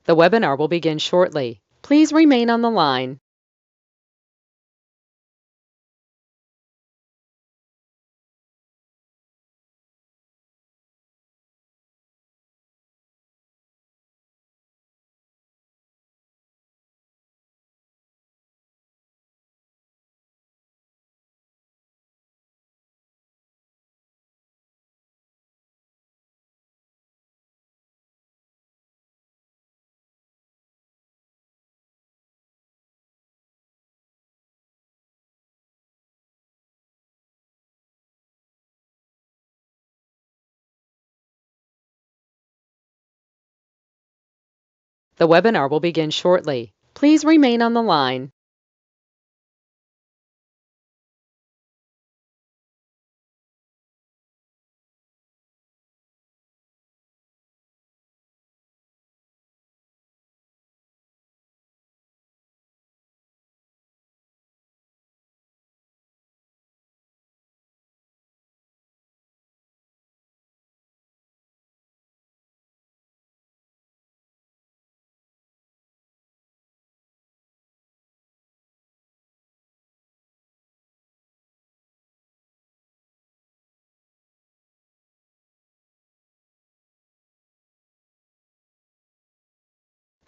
The webinar will begin shortly. Please remain on the line. The webinar will begin shortly. Please remain on the line.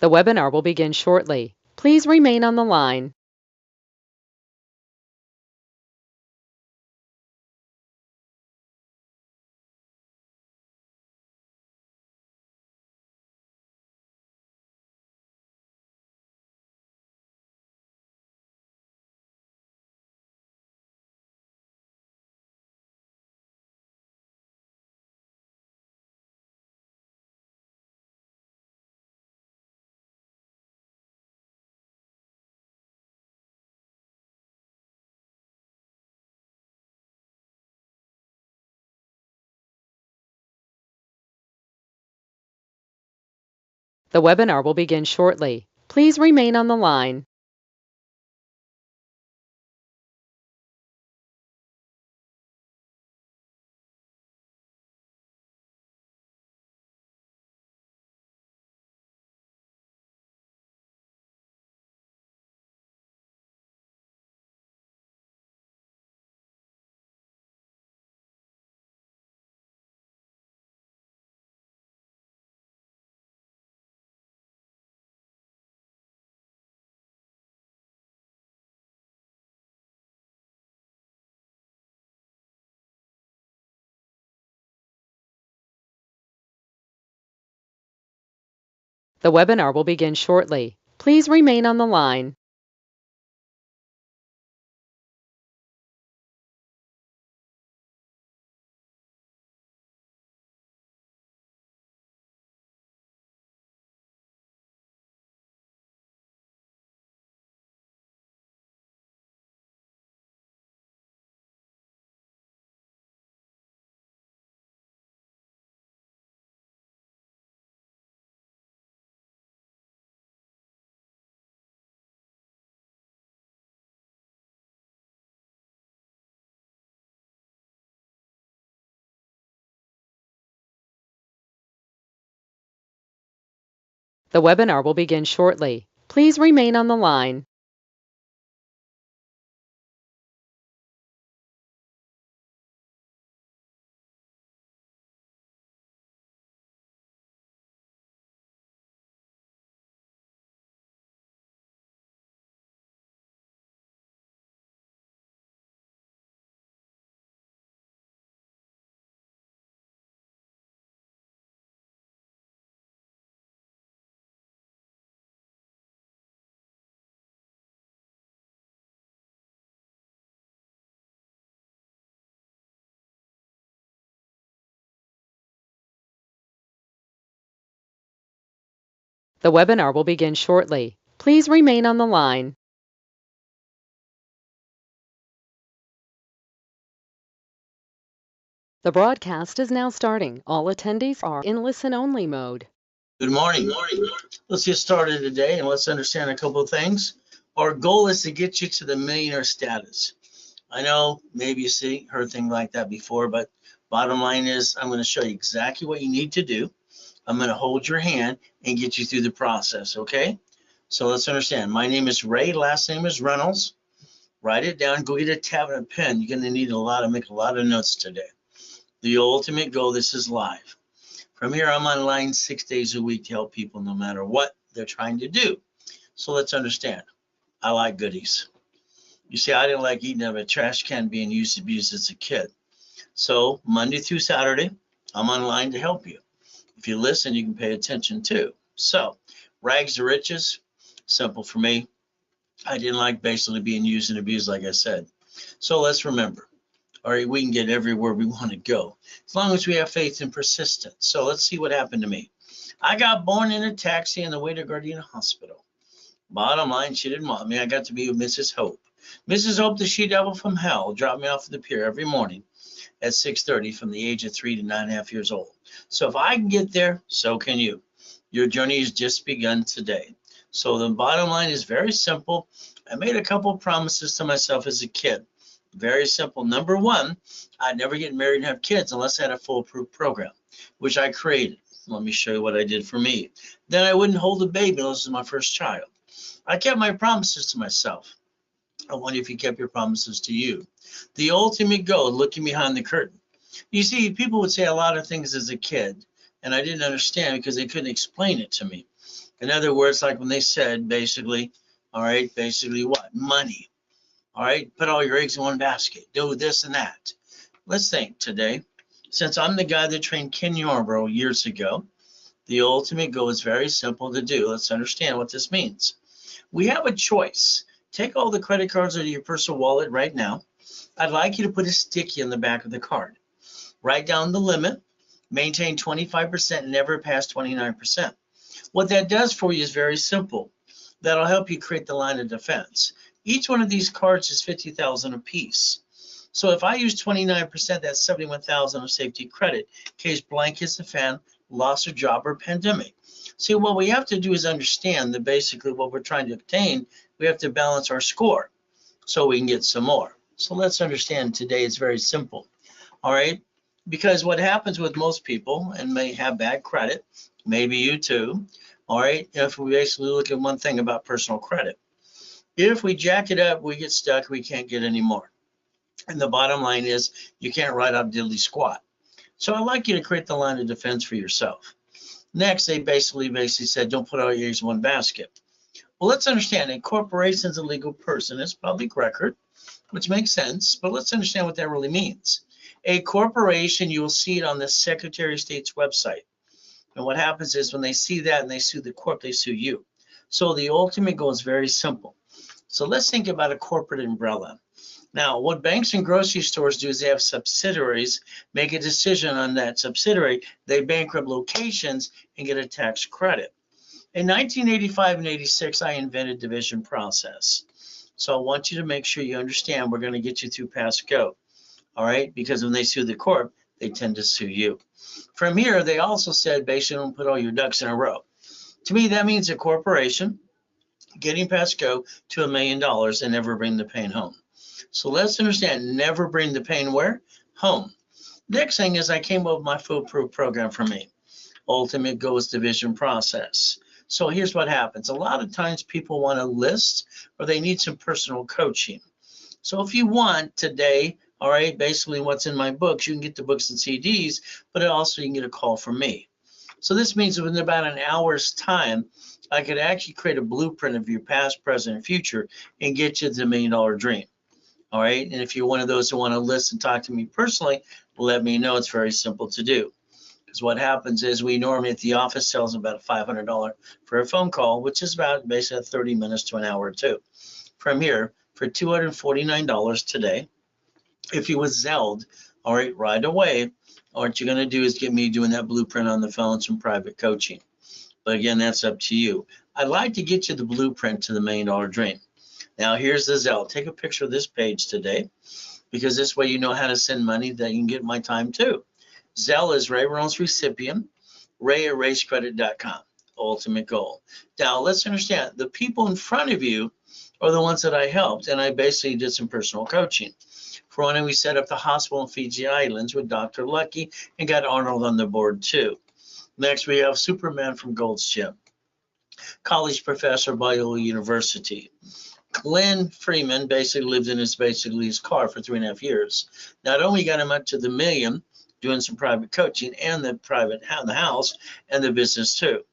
The webinar will begin shortly. Please remain on the line. The webinar will begin shortly. Please remain on the line. The webinar will begin shortly. Please remain on the line. The webinar will begin shortly. Please remain on the line. The webinar will begin shortly. Please remain on the line. The broadcast is now starting. All attendees are in listen-only mode. Good morning. Let's get started today and let's understand a couple of things. Our goal is to get you to the millionaire status. I know maybe you heard things like that before, but bottom line is I'm going to show you exactly what you need to do. I'm going to hold your hand and get you through the process, okay? So let's understand. My name is Ray. Last name is Reynolds. Write it down. Go get a tab and a pen. You're going to need make a lot of notes today. The ultimate goal, this is live. From here, I'm online 6 days a week to help people no matter what they're trying to do. So let's understand. I like goodies. You see, I didn't like eating out of a trash can being used and abused as a kid. So Monday through Saturday, I'm online to help you. If you listen, you can pay attention too. So rags to riches, simple for me. I didn't like basically being used and abused, like I said. So let's remember. All right, we can get everywhere we want to go as long as we have faith and persistence. So let's see what happened to me. I got born in a taxi on the way to Gardena Hospital. Bottom line, she didn't want me. I got to be with Mrs. Hope. Mrs. Hope, the she-devil from hell, dropped me off at the pier every morning at 6:30 from the age of 3 to 9.5 years old. So if I can get there, so can you. Your journey has just begun today. So the bottom line is very simple. I made a couple promises to myself as a kid. Very simple. Number one, I'd never get married and have kids unless I had a foolproof program, which I created. Let me show you what I did for me. Then I wouldn't hold a baby unless it was my first child. I kept my promises to myself. I wonder if you kept your promises to you. The ultimate goal, looking behind the curtain. You see, people would say a lot of things as a kid, and I didn't understand because they couldn't explain it to me. In other words, like when they said, basically, all right, basically what? Money. All right, put all your eggs in one basket. Do this and that. Let's think today. Since I'm the guy that trained Ken Yarborough years ago, the ultimate goal is very simple to do. Let's understand what this means. We have a choice. Take all the credit cards out of your personal wallet right now. I'd like you to put a sticky on the back of the card. Write down the limit. Maintain 25%, never past 29%. What that does for you is very simple. That'll help you create the line of defense. Each one of these cards is $50,000 a piece. So if I use 29%, that's $71,000 of safety credit in case blank hits the fan, loss of job, or pandemic. See, what we have to do is understand that basically what we're trying to obtain, we have to balance our score so we can get some more. So let's understand today it's very simple. All right, because what happens with most people, and may have bad credit, maybe you too, all right, if we basically look at one thing about personal credit. If we jack it up, we get stuck, we can't get any more. And the bottom line is you can't write up diddly squat. So I'd like you to create the line of defense for yourself. Next, they basically said, don't put all your eggs in one basket. Well, let's understand a corporation is a legal person. It's public record, which makes sense, but let's understand what that really means. A corporation, you will see it on the Secretary of State's website. And what happens is when they see that and they sue the corp, they sue you. So the ultimate goal is very simple. So let's think about a corporate umbrella. Now, what banks and grocery stores do is they have subsidiaries, make a decision on that subsidiary, they bankrupt locations and get a tax credit. In 1985 and 86, I invented division process. So I want you to make sure you understand we're going to get you through pass go. All right, because when they sue the corp, they tend to sue you. From here, they also said basically don't put all your ducks in a row. To me, that means a corporation getting past go to $1 million and never bring the pain home. So let's understand, never bring the pain where? Home. Next thing is I came up with my foolproof program for me. Ultimate goal is division process. So here's what happens. A lot of times people want a list or they need some personal coaching. So if you want today, all right, basically what's in my books, you can get the books and CDs, but also you can get a call from me. So this means that within about an hour's time, I could actually create a blueprint of your past, present, and future and get you to the $1 million dream. All right. And if you're one of those who want to listen, talk to me personally, let me know. It's very simple to do. Because what happens is we normally at the office sells about a $500 for a phone call, which is about basically 30 minutes to an hour or two. From here, for $249 today, if you was Zelled, all right, right away, what you're going to do is get me doing that blueprint on the phone, some private coaching. But again, that's up to you. I'd like to get you the blueprint to the $1 million dream. Now, here's the Zelle. Take a picture of this page today, because this way you know how to send money that you can get my time too. Zelle is Ray Reynolds recipient, ray@racecredit.com, ultimate goal. Now, let's understand, the people in front of you are the ones that I helped, and I basically did some personal coaching. For one, we set up the hospital in Fiji Islands with Dr. Lucky and got Arnold on the board too. Next, we have Superman from Gold's Gym, college professor, Biola University. Glenn Freeman basically lived in his car for 3.5 years. Not only got him up to the million, doing some private coaching and the house and the business too.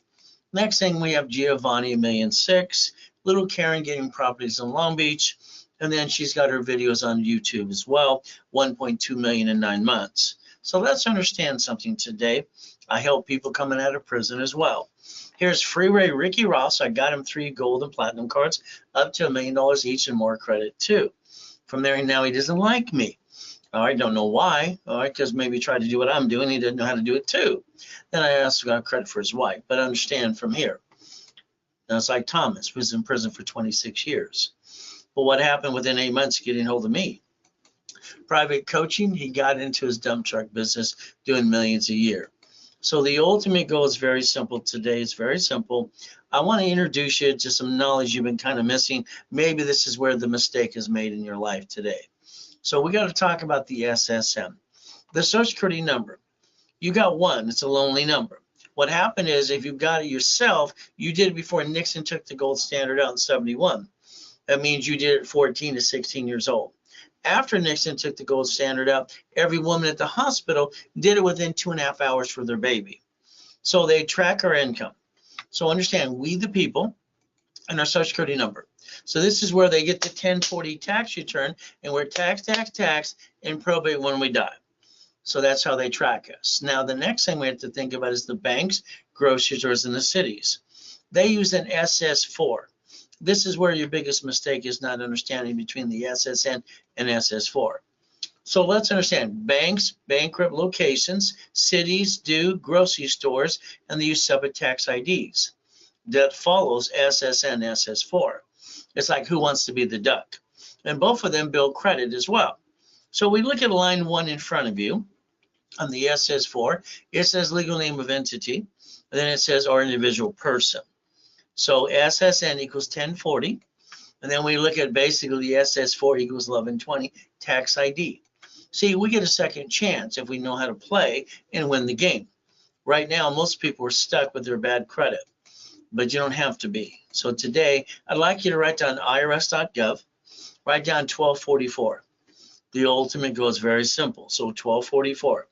Next thing we have Giovanni, 1,600,000. Little Karen getting properties in Long Beach. And then she's got her videos on YouTube as well, 1.2 million in 9 months. So let's understand something today. I help people coming out of prison as well. Here's Freeway Ricky Ross. I got him 3 gold and platinum cards, up to $1 million each and more credit too. From there, now he doesn't like me. All right, don't know why. All right, because maybe he tried to do what I'm doing. He didn't know how to do it too. Then I asked got credit for his wife. But understand from here. Now it's like Thomas, who was in prison for 26 years. Well, what happened within 8 months getting hold of me? Private coaching, he got into his dump truck business, doing millions a year. So the ultimate goal is very simple today. It's very simple. I want to introduce you to some knowledge you've been kind of missing. Maybe this is where the mistake is made in your life today. So we got to talk about the SSN, the Social Security number. You got one. It's a lonely number. What happened is if you got it yourself, you did it before Nixon took the gold standard out in 71. That means you did it 14 to 16 years old. After Nixon took the gold standard out, every woman at the hospital did it within 2.5 hours for their baby. So they track our income. So understand, we the people and our Social Security number. So this is where they get the 1040 tax return, and we're tax, and probate when we die. So that's how they track us. Now, the next thing we have to think about is the banks, grocery stores, and the cities. They use an SS4. This is where your biggest mistake is, not understanding between the SSN and SS4. So let's understand banks, bankrupt locations, cities do grocery stores, and they use separate tax IDs. That follows SSN, SS4. It's like who wants to be the duck? And both of them build credit as well. So we look at line 1 in front of you on the SS4. It says legal name of entity. And then it says our individual person. So SSN equals 1040. And then we look at basically the SS4 equals 1120 tax ID. See, we get a second chance if we know how to play and win the game. Right now, most people are stuck with their bad credit, but you don't have to be. So today, I'd like you to write down irs.gov, write down 1244. The ultimate goal is very simple. So 1244.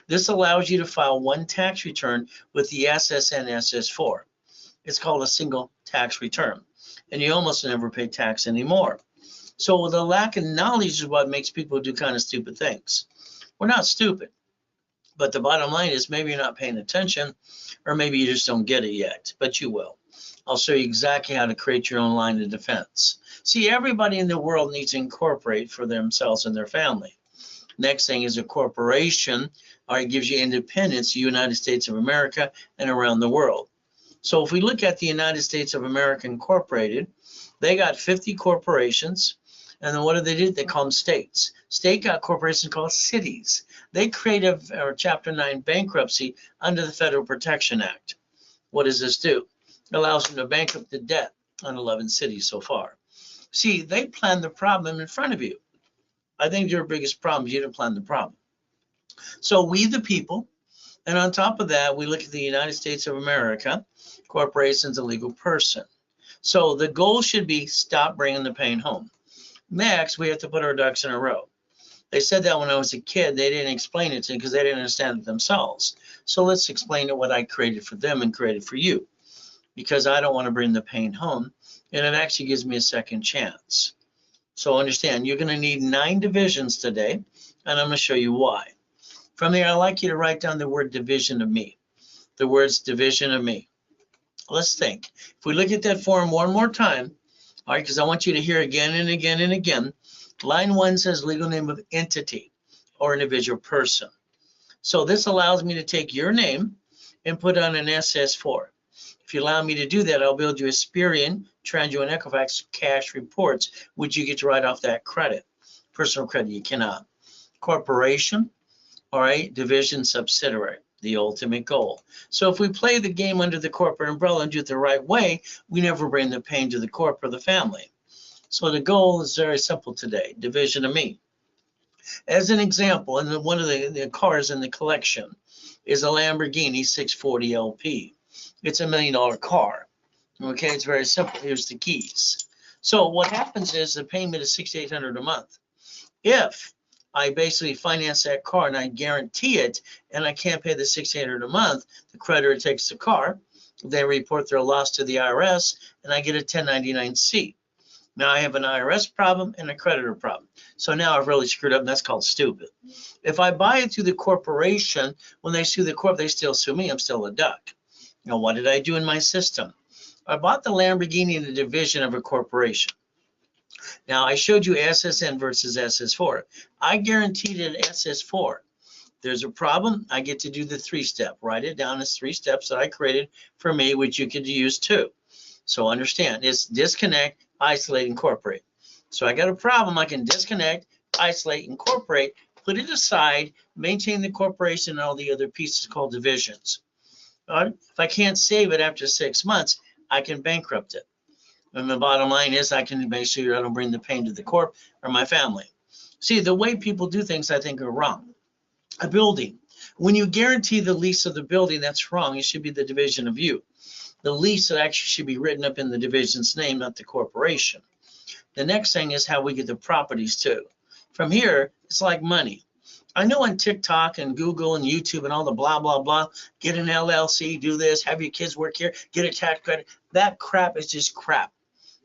This allows you to file one tax return with the SSN SS4. It's called a single tax return, and you almost never pay tax anymore. So the lack of knowledge is what makes people do kind of stupid things. We're not stupid, but the bottom line is maybe you're not paying attention, or maybe you just don't get it yet, but you will. I'll show you exactly how to create your own line of defense. See, everybody in the world needs to incorporate for themselves and their family. Next thing is a corporation, or it gives you independence, the United States of America and around the world. So if we look at the United States of America Incorporated, they got 50 corporations. And then what do? They call them states. State got corporations called cities. They create a Chapter 9 bankruptcy under the Federal Protection Act. What does this do? It allows them to bankrupt the debt on 11 cities so far. See, they planned the problem in front of you. I think your biggest problem is you didn't plan the problem. So we the people, and on top of that, we look at the United States of America, corporations, a legal person. So the goal should be stop bringing the pain home. Next, we have to put our ducks in a row. They said that when I was a kid. They didn't explain it to me because they didn't understand it themselves. So let's explain it what I created for them and created for you, because I don't want to bring the pain home, and it actually gives me a second chance. So understand, you're going to need 9 divisions today, and I'm going to show you why. From there, I'd like you to write down the word division of me. The words division of me. Let's think. If we look at that form one more time, all right, because I want you to hear again and again and again. Line 1 says legal name of entity or individual person. So this allows me to take your name and put on an SS4. If you allow me to do that, I'll build you Experian, Tranjo, and Equifax cash reports, which you get to write off that credit. Personal credit, you cannot. Corporation, all right, division, subsidiary, the ultimate goal. So if we play the game under the corporate umbrella and do it the right way, we never bring the pain to the corp or the family. So the goal is very simple today, division of me. As an example, in one of the cars in the collection, is a Lamborghini 640 LP. It's $1 million car. Okay, it's very simple. Here's the keys. So what happens is the payment is $6,800 a month. If I basically finance that car and I guarantee it, and I can't pay the $6,800 a month, the creditor takes the car, they report their loss to the IRS, and I get a 1099-C. Now I have an IRS problem and a creditor problem. So now I've really screwed up, and that's called stupid. If I buy it through the corporation, when they sue the corp, they still sue me. I'm still a duck. Now, what did I do in my system? I bought the Lamborghini in the division of a corporation. Now, I showed you SSN versus SS4. I guaranteed an SS4. There's a problem, I get to do the 3-step. Write it down as 3 steps that I created for me, which you could use too. So understand, it's disconnect, isolate, incorporate. So I got a problem, I can disconnect, isolate, incorporate, put it aside, maintain the corporation and all the other pieces called divisions. If I can't save it after 6 months, I can bankrupt it. And the bottom line is I can make sure I don't bring the pain to the corp or my family. See, the way people do things, I think, are wrong. A building. When you guarantee the lease of the building, that's wrong. It should be the division of you. The lease actually should be written up in the division's name, not the corporation. The next thing is how we get the properties too. From here, it's like money. I know on TikTok and Google and YouTube and all the blah, blah, blah, get an LLC, do this, have your kids work here, get a tax credit. That crap is just crap.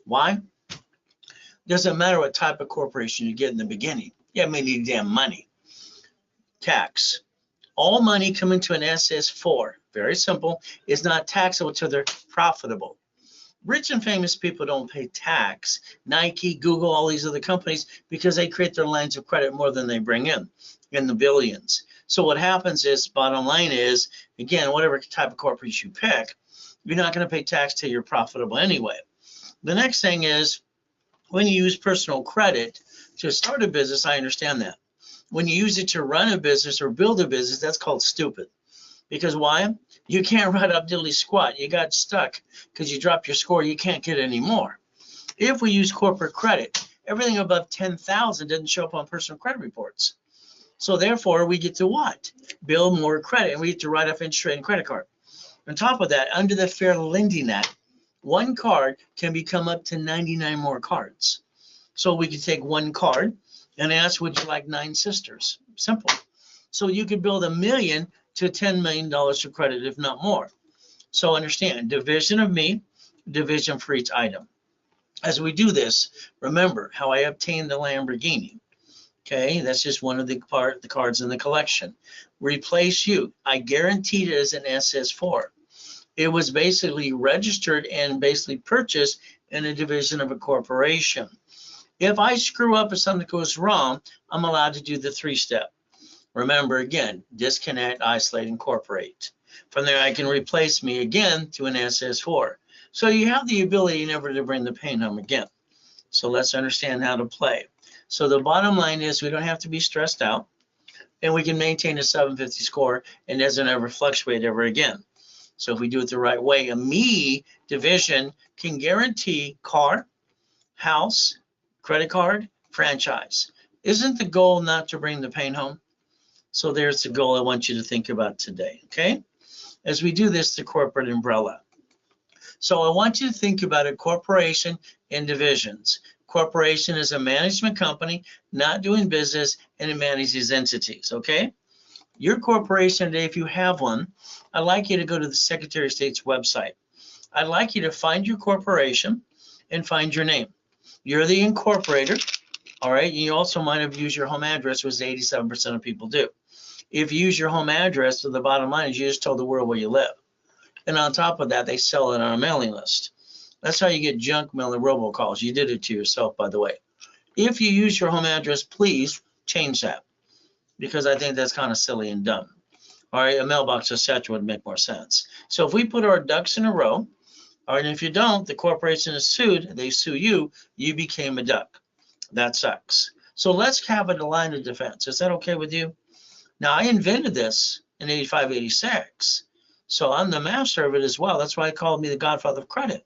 Why? Doesn't matter what type of corporation you get in the beginning. You haven't made any damn money. Tax. All money coming to an SS4, very simple, is not taxable until they're profitable. Rich and famous people don't pay tax. Nike, Google, all these other companies, because they create their lines of credit more than they bring in the billions. So what happens is, bottom line is, again, whatever type of corporation you pick, you're not going to pay tax till you're profitable anyway. The next thing is, when you use personal credit to start a business, I understand that. When you use it to run a business or build a business, that's called stupid. Because why? You can't write up diddly squat. You got stuck because you dropped your score. You can't get any more. If we use corporate credit, everything above 10,000 doesn't show up on personal credit reports. So therefore, we get to what? Build more credit, and we get to write off interest rate and credit card. On top of that, under the Fair Lending Act, one card can become up to 99 more cards. So we could take one card and ask, would you like 9 sisters? Simple. So you could build $1 million to $10 million for credit, if not more. So understand, division of me, division for each item. As we do this, remember how I obtained the Lamborghini. Okay, that's just one of the cards in the collection. Replace you. I guaranteed it as an SS4. It was basically registered and basically purchased in a division of a corporation. If I screw up or something goes wrong, I'm allowed to do the 3-step. Remember, again, disconnect, isolate, incorporate. From there, I can replace me again to an SS4. So you have the ability never to bring the pain home again. So let's understand how to play. So the bottom line is we don't have to be stressed out, and we can maintain a 750 score and doesn't ever fluctuate ever again. So if we do it the right way, a me division can guarantee car, house, credit card, franchise. Isn't the goal not to bring the pain home? So there's the goal I want you to think about today, okay? As we do this, the corporate umbrella. So I want you to think about a corporation and divisions. Corporation is a management company, not doing business, and it manages entities, okay? Your corporation today, if you have one, I'd like you to go to the Secretary of State's website. I'd like you to find your corporation and find your name. You're the incorporator, all right? You also might have used your home address, which 87% of people do. If you use your home address, so the bottom line is you just told the world where you live. And on top of that, they sell it on a mailing list. That's how you get junk mail and robocalls. You did it to yourself, by the way. If you use your home address, please change that, because I think that's kind of silly and dumb. All right, a mailbox, etc. would make more sense. So if we put our ducks in a row, all right, and if you don't, the corporation is sued, they sue you, you became a duck. That sucks. So let's have a line of defense. Is that okay with you? Now, I invented this in 85, 86. So I'm the master of it as well. That's why I called me the godfather of credit.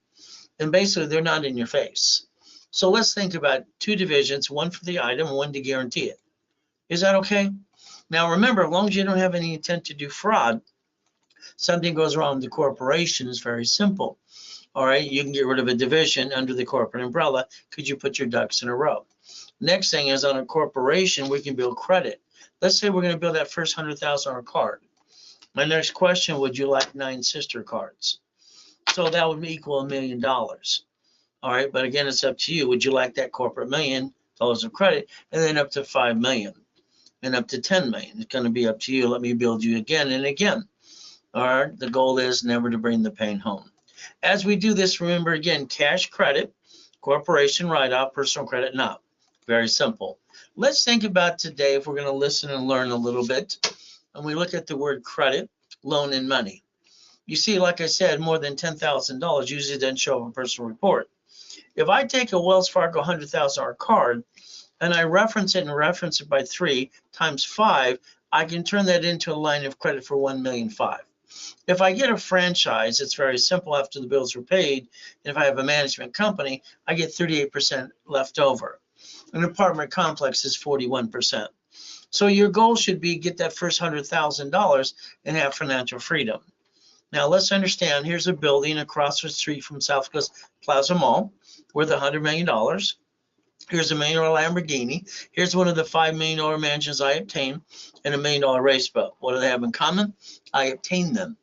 And basically, they're not in your face. So let's think about 2 divisions, one for the item, one to guarantee it. Is that okay? Now remember, as long as you don't have any intent to do fraud, something goes wrong with the corporation is very simple. All right, you can get rid of a division under the corporate umbrella because you put your ducks in a row. Next thing is on a corporation, we can build credit. Let's say we're going to build that first $100,000 card. My next question, would you like 9 sister cards? So that would equal $1 million. All right, but again, it's up to you. Would you like that corporate $1 million of credit and then up to 5 million and up to 10 million? It's going to be up to you. Let me build you again and again. All right, the goal is never to bring the pain home. As we do this, remember again, cash credit, corporation write-off, personal credit not. Very simple. Let's think about today if we're going to listen and learn a little bit. And we look at the word credit, loan, and money. You see, like I said, more than $10,000 usually doesn't show up in a personal report. If I take a Wells Fargo $100,000 card and I reference it by 3 times 5, I can turn that into a line of credit for $1.5 million. If I get a franchise, it's very simple after the bills are paid. If I have a management company, I get 38% left over. An apartment complex is 41%. So your goal should be get that first $100,000 and have financial freedom. Now let's understand, here's a building across the street from Southwest Plaza Mall worth $100 million. Here's a $1 million Lamborghini. Here's one of the $5 million mansions I obtained and a $1 million race boat. What do they have in common? I obtained them.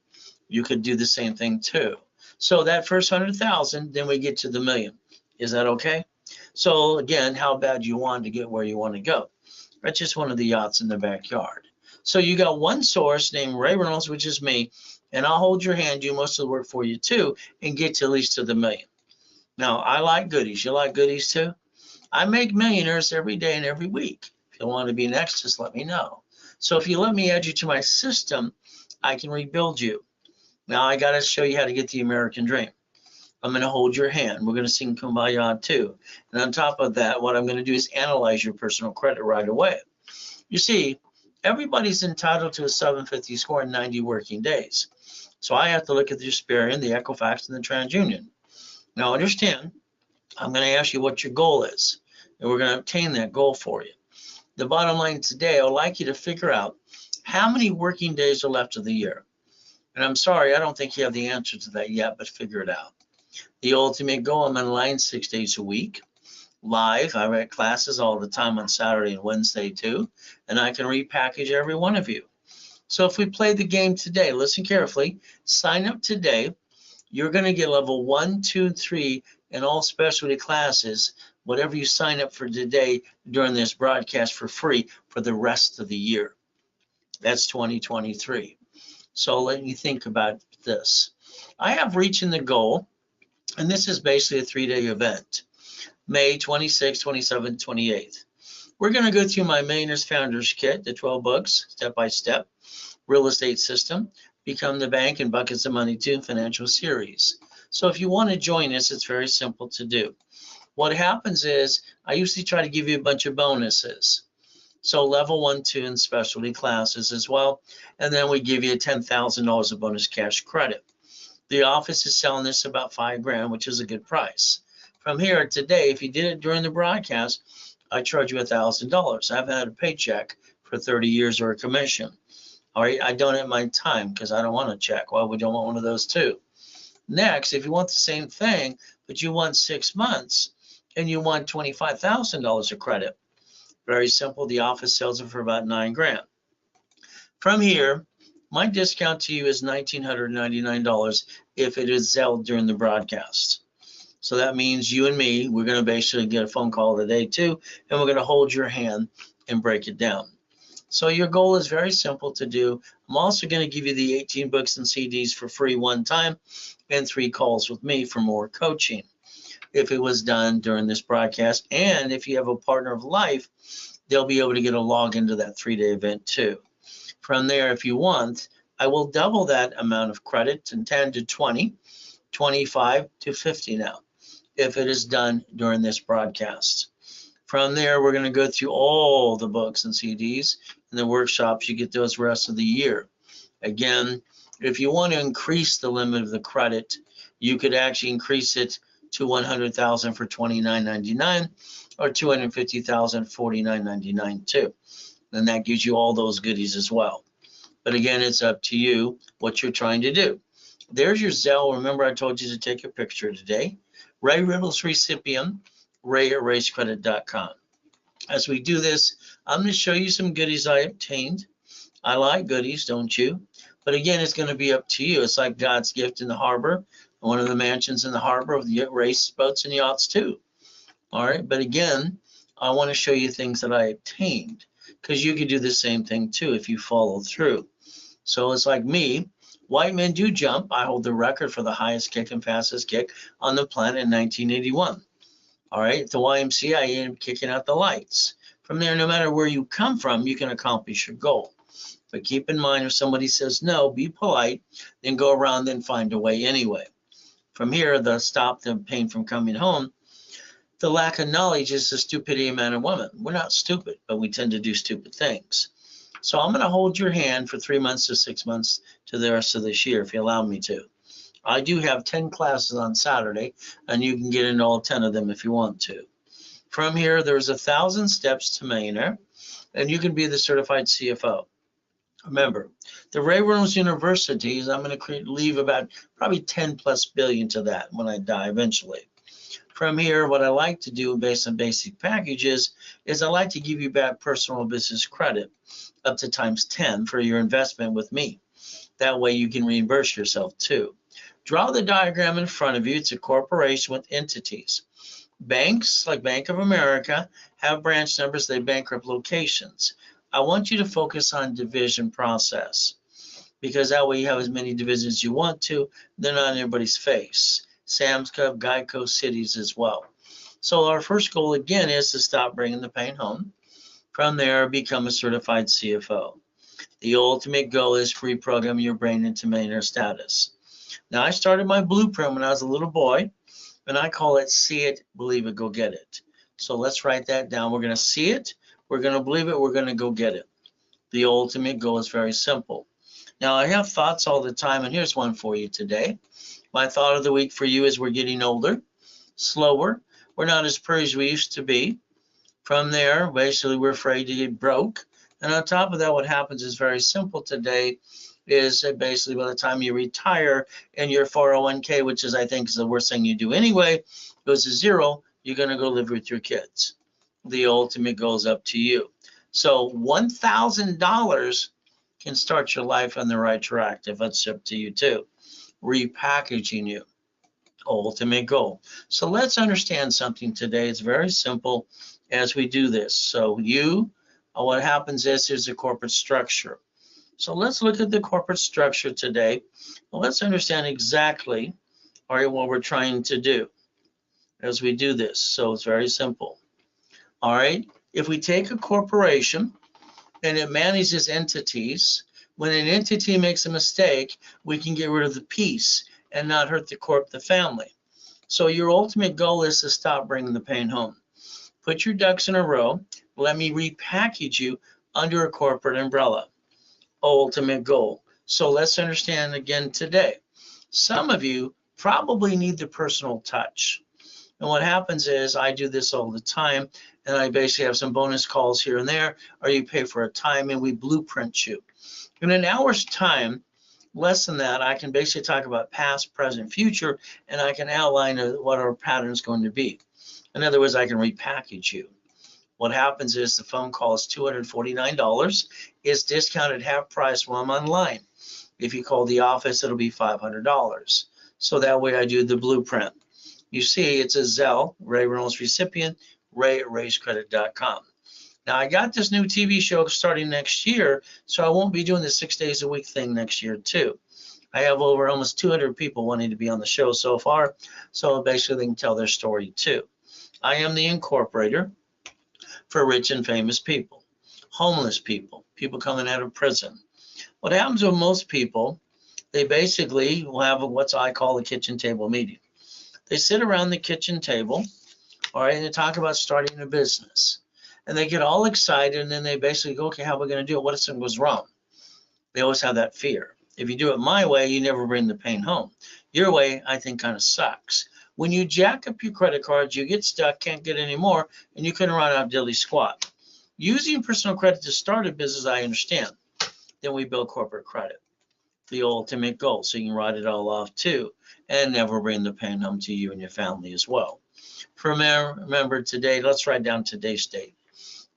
You could do the same thing too. So that first 100,000, then we get to the million. Is that okay? So again, how bad you want to get where you want to go? That's just one of the yachts in the backyard. So you got one source named Ray Reynolds, which is me, and I'll hold your hand, do most of the work for you too, and get to at least to the million. Now, I like goodies. You like goodies too? I make millionaires every day and every week. If you want to be next, just let me know. So if you let me add you to my system, I can rebuild you. Now I got to show you how to get the American dream. I'm going to hold your hand. We're going to sing Kumbaya too. And on top of that, what I'm going to do is analyze your personal credit right away. You see, everybody's entitled to a 750 score in 90 working days. So I have to look at the Experian, the Equifax, and the TransUnion. Now understand, I'm going to ask you what your goal is, and we're going to obtain that goal for you. The bottom line today, I'd like you to figure out how many working days are left of the year. And I'm sorry, I don't think you have the answer to that yet, but figure it out. The ultimate goal, I'm online 6 days a week, live. I write classes all the time on Saturday and Wednesday too, and I can repackage every one of you. So if we play the game today, listen carefully, sign up today. You're going to get level 1, 2, 3 in all specialty classes, whatever you sign up for today during this broadcast for free for the rest of the year. That's 2023. So let me think about this. I have reaching the goal, and this is basically a 3-day event, May 26th, 27th, 28th. We're going to go through my Millionaires Founders Kit, the 12 books, step-by-step, real estate system, Become the Bank, and Buckets of Money 2 financial series. So if you want to join us, it's very simple to do. What happens is I usually try to give you a bunch of bonuses. So level 1, 2, and specialty classes as well. And then we give you $10,000 of bonus cash credit. The office is selling this about $5,000, which is a good price. From here today, if you did it during the broadcast, I charge you $1,000. I haven't had a paycheck for 30 years or a commission. All right, I donate my time because I don't want a check. Well, we don't want one of those too. Next, if you want the same thing, but you want 6 months and you want $25,000 of credit, very simple. The office sells it for about $9,000. From here, my discount to you is $1,999 if it is Zelled during the broadcast. So that means you and me, we're going to basically get a phone call today too, and we're going to hold your hand and break it down. So your goal is very simple to do. I'm also going to give you the 18 books and CDs for free one time and 3 calls with me for more coaching if it was done during this broadcast. And if you have a partner of life, they'll be able to get a login to that 3-day event too. From there, if you want, I will double that amount of credit to 10 to 20, 25 to 50 now, if it is done during this broadcast. From there, we're going to go through all the books and CDs and the workshops. You get those rest of the year. Again, if you want to increase the limit of the credit, you could actually increase it to $100,000 for $29.99 or $250,000 $49.99 too. then that gives you all those goodies as well. But again, it's up to you what you're trying to do. There's your Zelle. Remember, I told you to take a picture today. Ray Reynolds recipient, ray@racecredit.com. As we do this, I'm going to show you some goodies I obtained. I like goodies, don't you? But again, it's going to be up to you. It's like God's gift in the harbor, one of the mansions in the harbor of the race boats and yachts too. All right, but again, I want to show you things that I obtained because you could do the same thing too if you follow through. So it's like me, white men do jump. I hold the record for the highest kick and fastest kick on the planet in 1981. All right, at the YMCA, I ended up kicking out the lights. From there, no matter where you come from, you can accomplish your goal. But keep in mind, if somebody says no, be polite, then go around, then find a way anyway. From here, the stop the pain from coming home. The lack of knowledge is the stupidity of men and women. We're not stupid, but we tend to do stupid things. So I'm going to hold your hand for 3 months to 6 months to the rest of this year, if you allow me to. I do have 10 classes on Saturday, and you can get into all 10 of them if you want to. From here, there's 1,000 steps to millionaire, and you can be the certified CFO. Remember, the Ray Reynolds University is I'm going to leave about probably 10 plus billion to that when I die eventually. From here, what I like to do based on basic packages is I like to give you back personal business credit up to times 10 for your investment with me. That way you can reimburse yourself too. Draw the diagram in front of you. It's a corporation with entities. Banks like Bank of America have branch numbers, they bankrupt locations. I want you to focus on division process because that way you have as many divisions as you want to. They're not in everybody's face. Sam's Club, Geico, cities as well. So our first goal again is to stop bringing the pain home. From there, become a certified CFO. The ultimate goal is to reprogram your brain into millionaire status. Now, I started my blueprint when I was a little boy, and I call it see it, believe it, go get it. So let's write that down. We're going to see it, we're going to believe it, we're going to go get it. The ultimate goal is very simple. Now, I have thoughts all the time, and here's one for you today. My thought of the week for you is we're getting older, slower. We're not as pretty as we used to be. From there, basically, we're afraid to get broke. And on top of that, what happens is very simple today is that basically by the time you retire and your 401k, which is I think is the worst thing you do anyway, goes to zero, you're going to go live with your kids. The ultimate goal is up to you. So $1,000 can start your life on the right track if it's up to you too. Repackaging you. Ultimate goal. So let's understand something today. It's very simple as we do this. So what happens is there's a corporate structure. So let's look at the corporate structure today. Well, let's understand exactly what we're trying to do as we do this. So it's very simple. All right. If we take a corporation and it manages entities, when an entity makes a mistake, we can get rid of the piece and not hurt the family. So your ultimate goal is to stop bringing the pain home. Put your ducks in a row. Let me repackage you under a corporate umbrella. Ultimate goal. So let's understand again today. Some of you probably need the personal touch. And what happens is I do this all the time, and I basically have some bonus calls here and there, or you pay for a time and we blueprint you. In an hour's time, less than that, I can basically talk about past, present, future, and I can outline what our pattern is going to be. In other words, I can repackage you. What happens is the phone call is $249. It's discounted half price while I'm online. If you call the office, it'll be $500. So that way I do the blueprint. You see, it's a Zelle, Ray Reynolds recipient, ray@racecredit.com. Now, I got this new TV show starting next year, so I won't be doing the 6 days a week thing next year, too. I have over almost 200 people wanting to be on the show so far, so basically they can tell their story, too. I am the incorporator for rich and famous people, homeless people, people coming out of prison. What happens with most people, they basically will have what I call a kitchen table meeting. They sit around the kitchen table, all right, and they talk about starting a business. And they get all excited, and then they basically go, okay, how are we going to do it? What if something goes wrong? They always have that fear. If you do it my way, you never bring the pain home. Your way, I think, kind of sucks. When you jack up your credit cards, you get stuck, can't get any more, and you couldn't run out diddly squat. Using personal credit to start a business, I understand. Then we build corporate credit, the ultimate goal, so you can write it all off too, and never bring the pain home to you and your family as well. Remember today, let's write down today's date.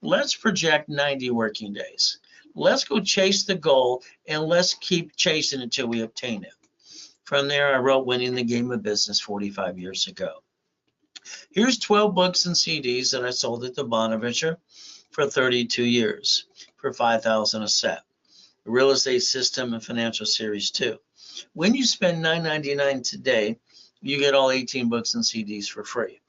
Let's project 90 working days. Let's go chase the goal, and let's keep chasing until we obtain it. From there, I wrote Winning the Game of Business 45 years ago. Here's 12 books and CDs that I sold at the Bonaventure for 32 years for $5,000 a set. The Real Estate System and Financial Series 2. When you spend $9.99 today, you get all 18 books and CDs for free.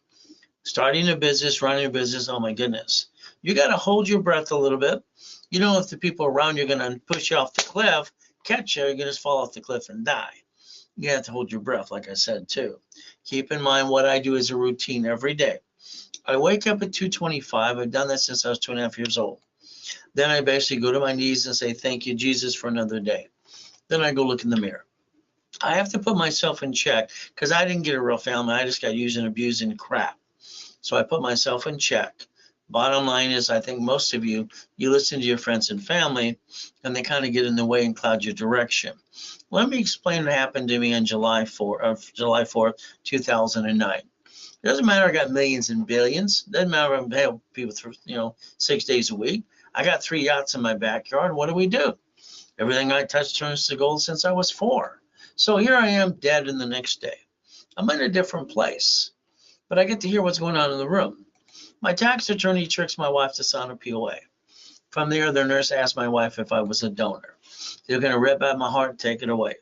Starting a business, running a business, oh my goodness. You got to hold your breath a little bit. You know, if the people around you are going to push you off the cliff, catch you, you're going to just fall off the cliff and die. You have to hold your breath, like I said, too. Keep in mind what I do as a routine every day. I wake up at 2:25. I've done that since I was 2.5 years old. Then I basically go to my knees and say, thank you, Jesus, for another day. Then I go look in the mirror. I have to put myself in check because I didn't get a real family. I just got used and abused and crap. So I put myself in check. Bottom line is, I think most of you listen to your friends and family, and they kind of get in the way and cloud your direction. Let me explain what happened to me on July 4th, 2009. It doesn't matter I got millions and billions. It doesn't matter if I help people through, 6 days a week. I got 3 yachts in my backyard. What do? Everything I touch turns to gold since I was 4. So here I am dead in the next day. I'm in a different place, but I get to hear what's going on in the room. My tax attorney tricks my wife to sign a POA. From there, the nurse asked my wife if I was a donor. They're going to rip out my heart and take it away.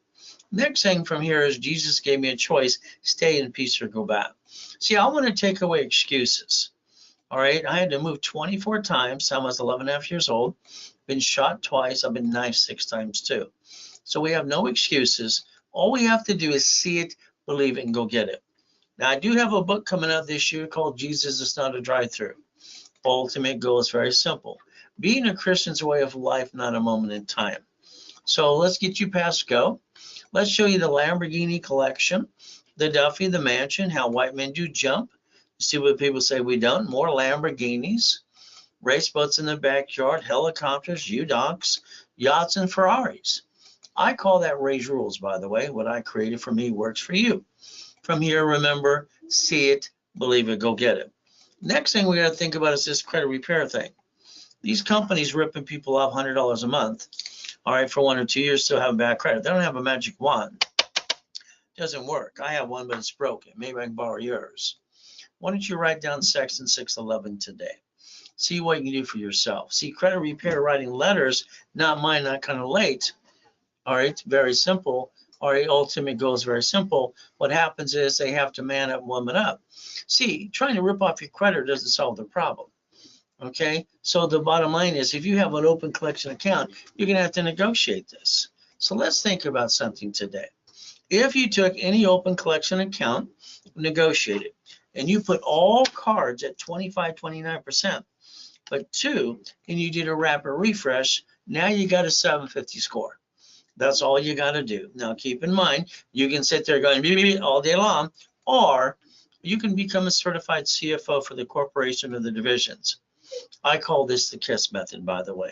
Next thing from here is Jesus gave me a choice, stay in peace or go back. See, I want to take away excuses. All right, I had to move 24 times. I was 11.5 years old, been shot twice. I've been knifed 6 times too. So we have no excuses. All we have to do is see it, believe it, and go get it. Now, I do have a book coming out this year called Jesus is Not a Drive-Through. Ultimate goal is very simple. Being a Christian's a way of life, not a moment in time. So let's get you past go. Let's show you the Lamborghini collection, the Duffy, the mansion, how white men do jump. See what people say we don't. More Lamborghinis, race boats in the backyard, helicopters, U-Docks, yachts, and Ferraris. I call that Ray's Rules, by the way. What I created for me works for you. From here, remember, see it, believe it, go get it. Next thing we got to think about is this credit repair thing. These companies ripping people off $100 a month, all right, for 1 or 2 years, still have bad credit. They don't have a magic wand. It doesn't work. I have one, but it's broken. Maybe I can borrow yours. Why don't you write down Section 611 today? See what you can do for yourself. See, credit repair, writing letters, not mine, not kind of late. All right, very simple. All right, ultimate goal is very simple. What happens is they have to man up, woman up. See, trying to rip off your creditor doesn't solve the problem. Okay, so the bottom line is if you have an open collection account, you're going to have to negotiate this. So let's think about something today. If you took any open collection account, negotiate it, and you put all cards at 25, 29%, but 2, and you did a rapid refresh, now you got a 750 score. That's all you got to do. Now, keep in mind, you can sit there going all day long, or you can become a certified CFO for the corporation or the divisions. I call this the KISS method, by the way.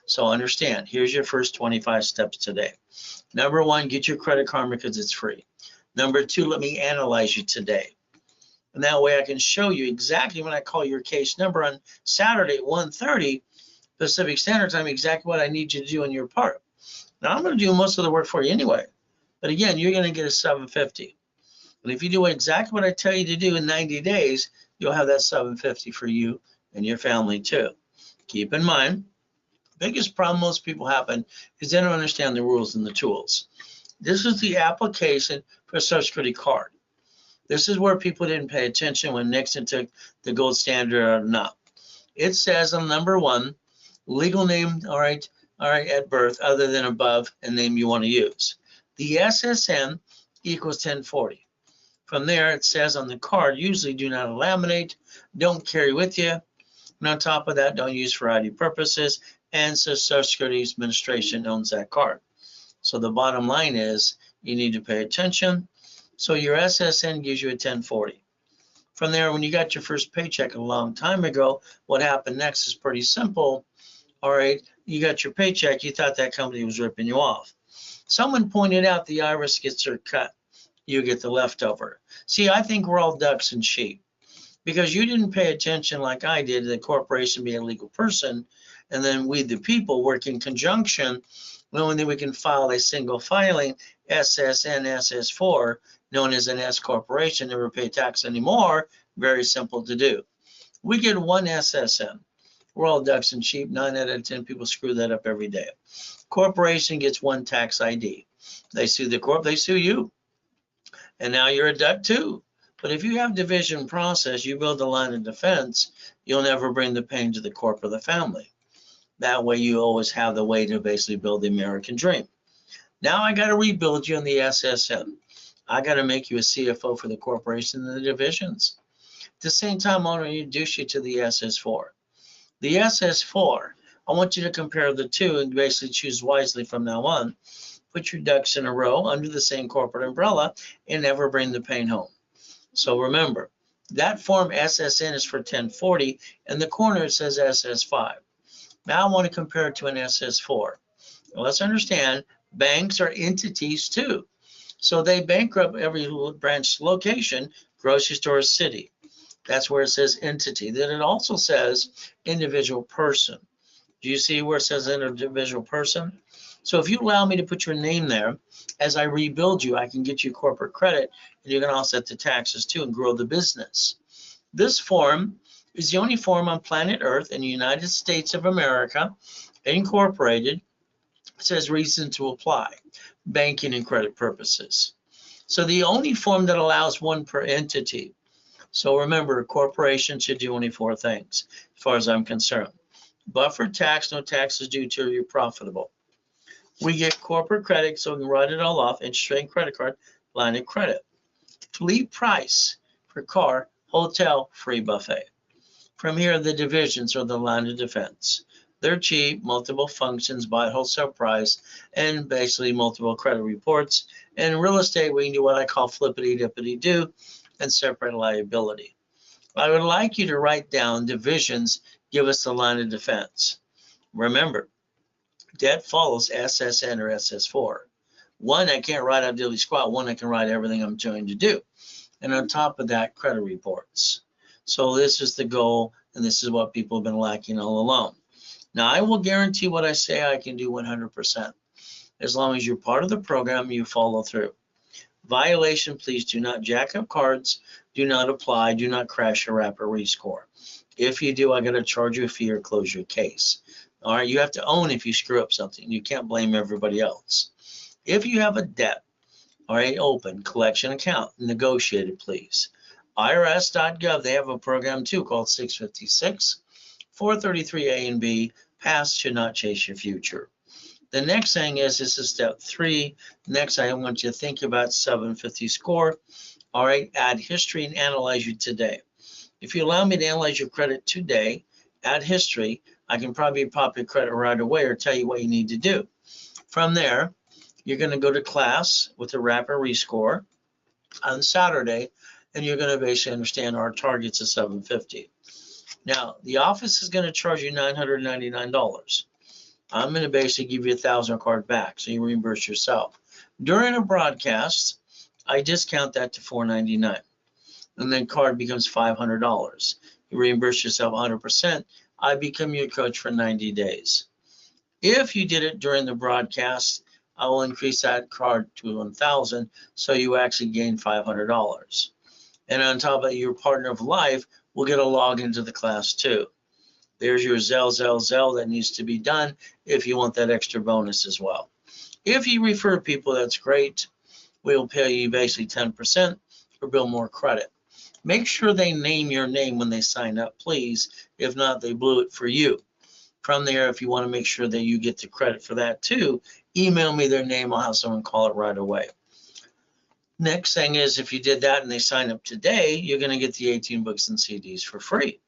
So understand, here's your first 25 steps today. Number 1, get your Credit Karma because it's free. Number 2, let me analyze you today. And that way I can show you exactly when I call your case number on Saturday at 1:30 Pacific Standard Time, exactly what I need you to do on your part. Now, I'm going to do most of the work for you anyway. But again, you're going to get a 750. And if you do exactly what I tell you to do in 90 days, you'll have that 750 for you and your family too. Keep in mind, the biggest problem most people have is they don't understand the rules and the tools. This is the application for a Social Security card. This is where people didn't pay attention when Nixon took the gold standard or not. It says on number 1, legal name, all right, at birth, other than above, and name you want to use. The SSN equals 1040. From there, it says on the card, usually do not laminate, don't carry with you. And on top of that, don't use for ID purposes. And so Social Security Administration owns that card. So the bottom line is you need to pay attention. So your SSN gives you a 1040. From there, when you got your first paycheck a long time ago, what happened next is pretty simple. All right, you got your paycheck, you thought that company was ripping you off. Someone pointed out the IRS gets their cut, you get the leftover. See, I think we're all ducks and sheep because you didn't pay attention like I did to the corporation being a legal person, and then we, the people, work in conjunction, knowing that we can file a single filing SSN SS4, known as an S corporation, never pay tax anymore. Very simple to do. We get one SSN. We're all ducks and sheep. 9 out of 10 people screw that up every day. Corporation gets one tax ID. They sue the corp, they sue you. And now you're a duck too. But if you have division process, you build a line of defense, you'll never bring the pain to the corp or the family. That way you always have the way to basically build the American dream. Now I got to rebuild you on the SSN. I got to make you a CFO for the corporation and the divisions. At the same time, I want to introduce you to the SS4. The SS4, I want you to compare the two and basically choose wisely from now on. Put your ducks in a row under the same corporate umbrella and never bring the pain home. So remember, that form SSN is for 1040. In the corner it says SS5. Now I want to compare it to an SS4. Now let's understand, banks are entities too. So they bankrupt every branch location, grocery store, city. That's where it says entity. Then it also says individual person. Do you see where it says individual person? So if you allow me to put your name there, as I rebuild you, I can get you corporate credit, and you can offset the taxes too and grow the business. This form is the only form on planet Earth in the United States of America, incorporated. It says reason to apply, banking and credit purposes. So the only form that allows one per entity. So remember, a corporation should do only 4 things, as far as I'm concerned. Buffer tax, no taxes due till you're profitable. We get corporate credit, so we can write it all off, interest rate, credit card, line of credit. Fleet price for car, hotel, free buffet. From here, the divisions are the line of defense. They're cheap, multiple functions, buy at wholesale price, and basically multiple credit reports. And in real estate, we can do what I call flippity-dippity-do and separate liability. I would like you to write down divisions, give us the line of defense. Remember, debt follows SSN or SS4. One, I can't write out diddly squat. One, I can write everything I'm trying to do. And on top of that, credit reports. So this is the goal, and this is what people have been lacking all along. Now, I will guarantee what I say I can do 100%. As long as you're part of the program, you follow through. Violation, please do not jack up cards, do not apply, do not crash your wrap or rescore. If you do, I got to charge you a fee or close your case. All right, you have to own if you screw up something. You can't blame everybody else. If you have a debt, all right, open collection account, negotiated, please. IRS.gov, they have a program too called 656, 433A and B, past should not chase your future. The next thing is, this is step 3. Next, I want you to think about 750 score. All right, add history and analyze you today. If you allow me to analyze your credit today, add history, I can probably pop your credit right away or tell you what you need to do. From there, you're going to go to class with a rapid rescore on Saturday, and you're going to basically understand our targets of 750. Now, the office is going to charge you $999. I'm going to basically give you a $1,000 card back, so you reimburse yourself. During a broadcast, I discount that to $499, and then card becomes $500. You reimburse yourself 100%. I become your coach for 90 days. If you did it during the broadcast, I will increase that card to $1,000, so you actually gain $500. And on top of that, your partner of life will get a login to the class too. There's your Zell that needs to be done if you want that extra bonus as well. If you refer people, that's great. We'll pay you basically 10% or build more credit. Make sure they name your name when they sign up, please. If not, they blew it for you. From there, if you want to make sure that you get the credit for that too, email me their name. I'll have someone call it right away. Next thing is, if you did that and they sign up today, you're going to get the 18 books and CDs for free.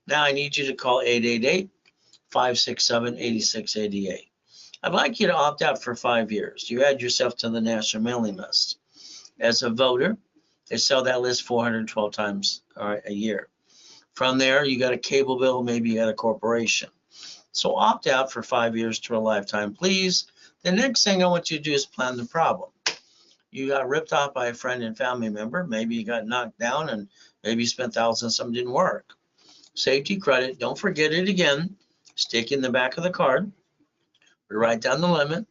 Now I need you to call 888-567-8688. I'd like you to opt out for 5 years. You add yourself to the national mailing list. As a voter, They sell that list 412 times a year. From there, you got a cable bill, maybe you got a corporation. So opt out for 5 years to a lifetime, please. The next thing I want you to do is plan the problem. You got ripped off by a friend and family member. Maybe you got knocked down and maybe you spent thousands, something didn't work. Safety credit, don't forget it again. Stick in the back of the card. We write down the limit.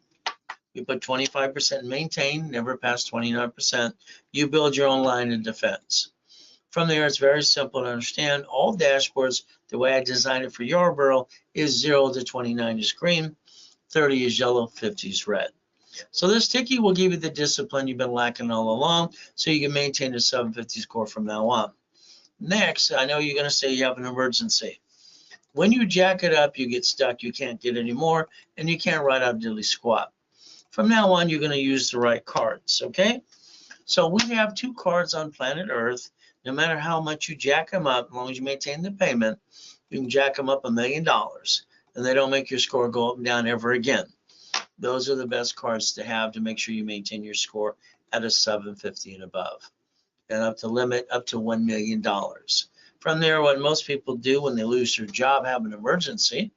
You put 25% maintain, never past 29%. You build your own line of defense. From there, it's very simple to understand. All dashboards, the way I designed it for Yarborough, is 0 to 29 is green, 30 is yellow, 50 is red. So this ticky will give you the discipline you've been lacking all along, so you can maintain a 750 score from now on. Next, I know you're going to say you have an emergency. When you jack it up, you get stuck, you can't get any more, and you can't write out diddly squat. From now on, you're going to use the right cards, okay? So we have 2 cards on planet Earth. No matter how much you jack them up, as long as you maintain the payment, you can jack them up $1 million, and they don't make your score go up and down ever again. Those are the best cards to have to make sure you maintain your score at a 750 and above, and up to limit up to $1 million. From there, what most people do when they lose their job, have an emergency,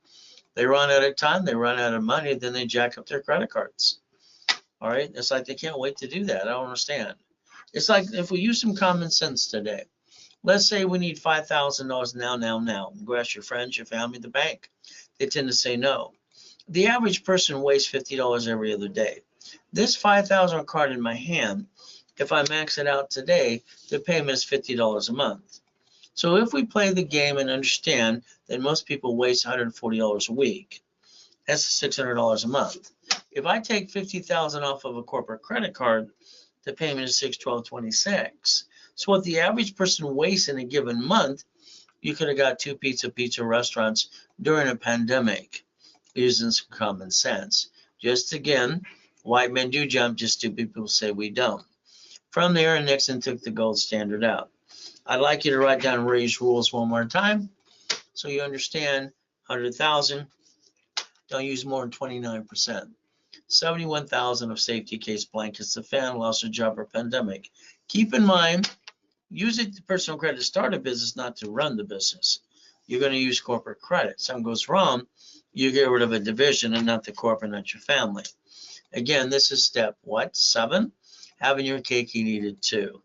they run out of time, they run out of money, then they jack up their credit cards. All right, it's like they can't wait to do that. I don't understand. It's like if we use some common sense today. Let's say we need $5,000 now. Go ask your friends, your family, the bank. They tend to say no. The average person wastes $50 every other day. This $5,000 card in my hand, if I max it out today, the payment is $50 a month. So if we play the game and understand that most people waste $140 a week, that's $600 a month. If I take $50,000 off of a corporate credit card, the payment is $612.26. So what the average person wastes in a given month, you could have got 2 pizza restaurants during a pandemic, using some common sense. Just again, white men do jump, just stupid people say we don't. From there, Nixon took the gold standard out. I'd like you to write down Ray's rules one more time so you understand. 100,000, don't use more than 29%. 71,000 of safety case blankets, the fan, loss of job, or pandemic. Keep in mind, use it to personal credit to start a business, not to run the business. You're going to use corporate credit. Something goes wrong, you get rid of a division and not the corporate, not your family. Again, this is step what? 7. Having your cake, you need it too.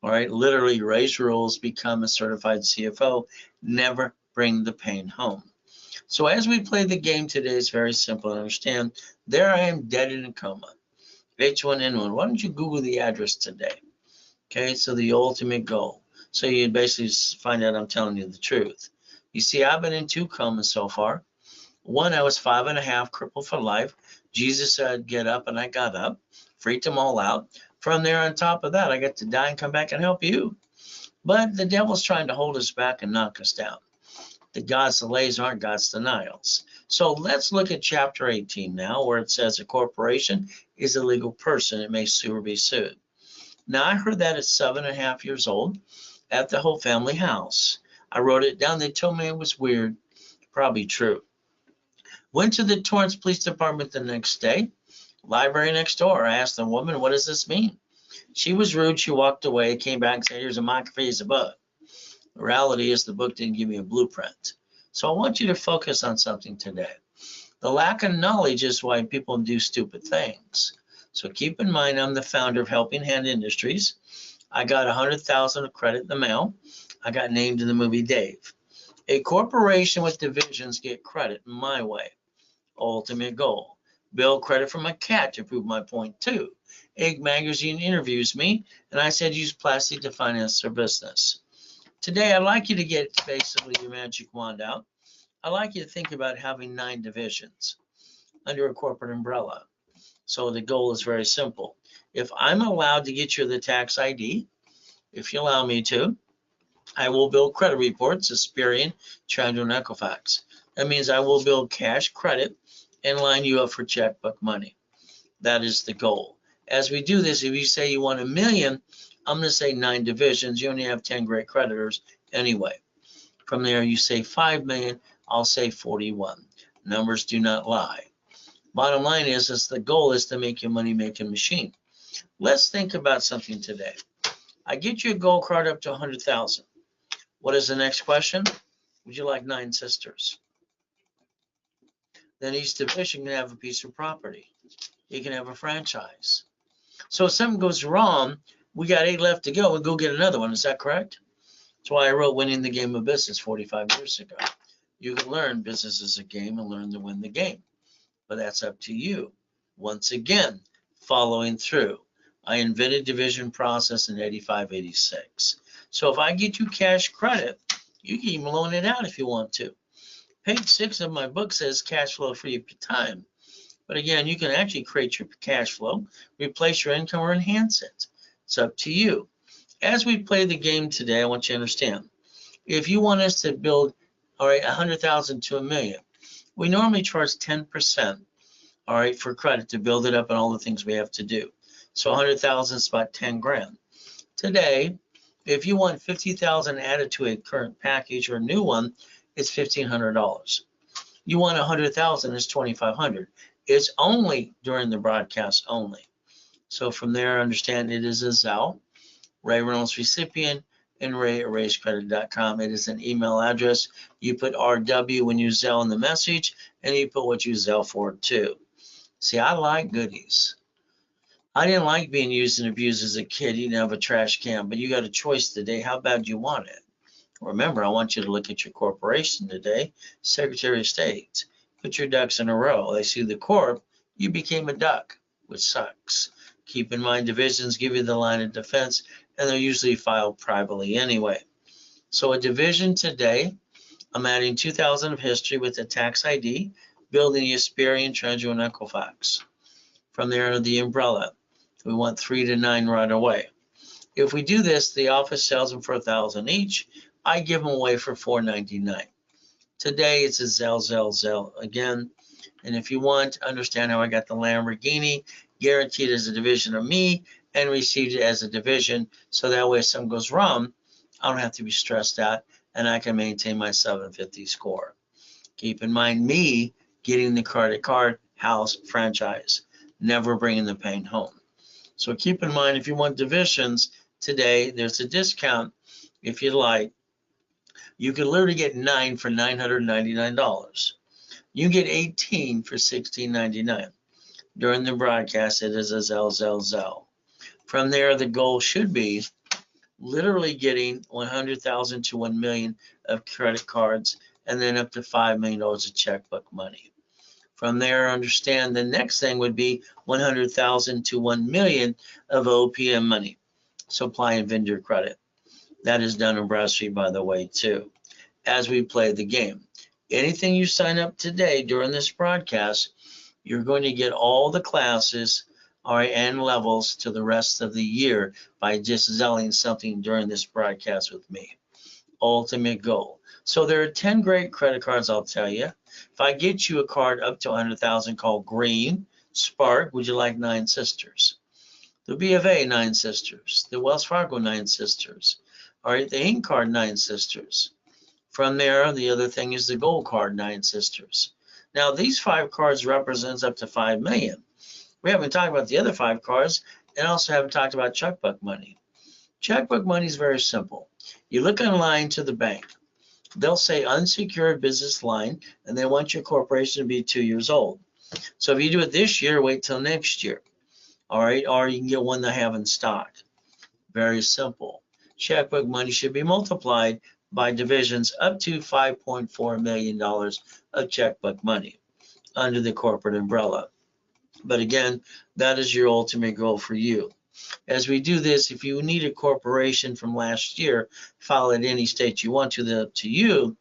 All right, literally raise rules, become a certified CFO, never bring the pain home. So as we play the game today, it's very simple to understand. There I am, dead in a coma. H1N1. Why don't you Google the address today? Okay, so the ultimate goal. So you basically find out I'm telling you the truth. You see, I've been in 2 comas so far. One, I was 5.5, crippled for life. Jesus said, get up, and I got up, freaked them all out. From there, on top of that, I get to die and come back and help you. But the devil's trying to hold us back and knock us down. The God's delays aren't God's denials. So let's look at chapter 18 now, where it says a corporation is a legal person. It may sue or be sued. Now, I heard that at 7.5 years old at the whole family house. I wrote it down. They told me it was weird. Probably true. Went to the Torrance Police Department the next day. Library next door. I asked the woman, what does this mean? She was rude. She walked away, came back and said, here's a microphone, here's a book. The reality is the book didn't give me a blueprint. So I want you to focus on something today. The lack of knowledge is why people do stupid things. So keep in mind, I'm the founder of Helping Hand Industries. I got 100,000 of credit in the mail. I got named in the movie Dave. A corporation with divisions get credit my way. Ultimate goal. Bill credit for my cat to prove my point too. Egg Magazine interviews me, and I said use plastic to finance their business. Today, I'd like you to get basically your magic wand out. I'd like you to think about having 9 divisions under a corporate umbrella. So the goal is very simple. If I'm allowed to get you the tax ID, if you allow me to, I will build credit reports, Experian, Chandler, and Equifax. That means I will build cash credit and line you up for checkbook money. That is the goal. As we do this, if you say you want $1 million, I'm going to say 9 divisions. You only have 10 great creditors anyway. From there, you say 5 million, I'll say 41. Numbers do not lie. Bottom line is the goal is to make your money-making machine. Let's think about something today. I get you a gold card up to 100,000. What is the next question? Would you like 9 sisters? Then each division can have a piece of property. You can have a franchise. So if something goes wrong, we got 8 left to go and go get another one. Is that correct? That's why I wrote Winning the Game of Business 45 years ago. You can learn business is a game and learn to win the game. But that's up to you. Once again, following through. I invented division process in 85, 86. So if I get you cash credit, you can even loan it out if you want to. Page 6 of my book says cash flow free up your time. But again, you can actually create your cash flow, replace your income, or enhance it. It's up to you. As we play the game today, I want you to understand, if you want us to build, all right, 100,000 to $1 million, we normally charge 10%, all right, for credit to build it up and all the things we have to do. So 100,000 is about 10 grand. Today, if you want 50,000 added to a current package or a new one, it's $1,500. You want 100,000, it's 2,500. It's only during the broadcast only. So from there, understand it is a Zelle, Ray Reynolds recipient, and ray@raisecredit.com. It is an email address. You put RW when you Zelle in the message, and you put what you Zelle for too. See, I like goodies. I didn't like being used and abused as a kid. You didn't have a trash can, but you got a choice today. How bad do you want it? Remember, I want you to look at your corporation today. Secretary of State, put your ducks in a row. They see the corp, you became a duck, which sucks. Keep in mind, divisions give you the line of defense, and they're usually filed privately anyway. So a division today, I'm adding 2,000 of history with the tax ID, building the Hesperian, Treasure, and Equifax. From there, the umbrella. We want 3 to 9 right away. If we do this, the office sells them for 1,000 each. I give them away for $4.99. Today, it's a Zelle again. And if you want to understand how I got the Lamborghini, guaranteed as a division of me and received it as a division, so that way if something goes wrong, I don't have to be stressed out and I can maintain my 750 score. Keep in mind me getting the credit card, house, franchise, never bringing the pain home. So keep in mind, if you want divisions today, there's a discount if you'd like. You can literally get 9 for $999. You can get 18 for $16.99. During the broadcast, it is a Zelle. From there, the goal should be literally getting 100,000 to 1 million of credit cards and then up to $5 million of checkbook money. From there, understand the next thing would be 100,000 to 1 million of OPM money, supply and vendor credit. That is done in Bradstreet, by the way, too, as we play the game. Anything you sign up today during this broadcast, you're going to get all the classes, all right, and levels to the rest of the year by just zelling something during this broadcast with me. Ultimate goal. So there are 10 great credit cards, I'll tell you. If I get you a card up to 100,000 called Green, Spark, would you like 9 sisters? The B of A, 9 sisters. The Wells Fargo, 9 sisters. All right, the Inc. card, 9 sisters. From there, the other thing is the Gold card, 9 sisters. Now, these 5 cards represents up to 5 million. We haven't talked about the other 5 cards and also haven't talked about checkbook money. Checkbook money is very simple. You look online to the bank. They'll say unsecured business line, and they want your corporation to be 2 years old. So if you do it this year, wait till next year. All right, or you can get one they have in stock. Very simple. Checkbook money should be multiplied by divisions up to $5.4 million of checkbook money under the corporate umbrella. But again, that is your ultimate goal for you. As we do this, if you need a corporation from last year, file at any state you want to, up to you.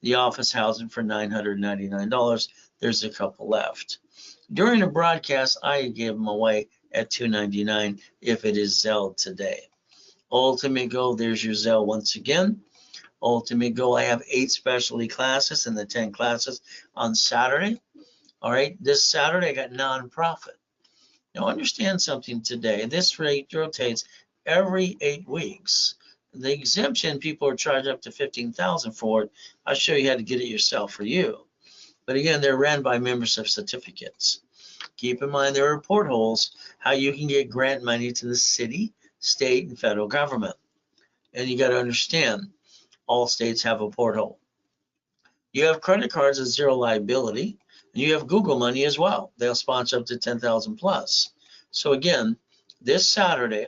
The office housing for $999. There's a couple left. During the broadcast, I give them away at $299 if it is Zelle today. Ultimate goal, there's your Zelle once again. Ultimate goal, I have 8 specialty classes and the 10 classes on Saturday. All right, this Saturday I got nonprofit. Now understand something today. This rate rotates every 8 weeks. The exemption, people are charged up to $15,000 for it. I'll show you how to get it yourself for you. But again, they're ran by membership certificates. Keep in mind there are portholes, how you can get grant money to the city, state and federal government. And you got to understand, all states have a porthole. You have credit cards at zero liability, and you have Google money as well. They'll sponsor up to 10,000 plus. So again, this Saturday,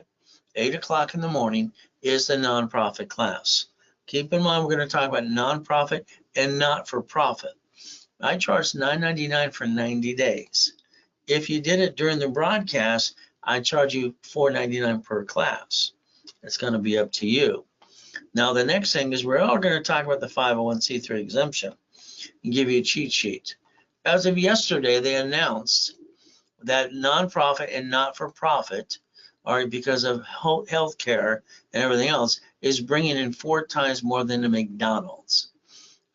8 o'clock in the morning is the nonprofit class. Keep in mind, we're going to talk about nonprofit and not-for-profit. I charge $9.99 for 90 days. If you did it during the broadcast, I charge you $4.99 per class. It's going to be up to you. Now, the next thing is we're all going to talk about the 501c3 exemption and give you a cheat sheet. As of yesterday, they announced that nonprofit and not-for-profit, because of health care and everything else, is bringing in 4 times more than the McDonald's.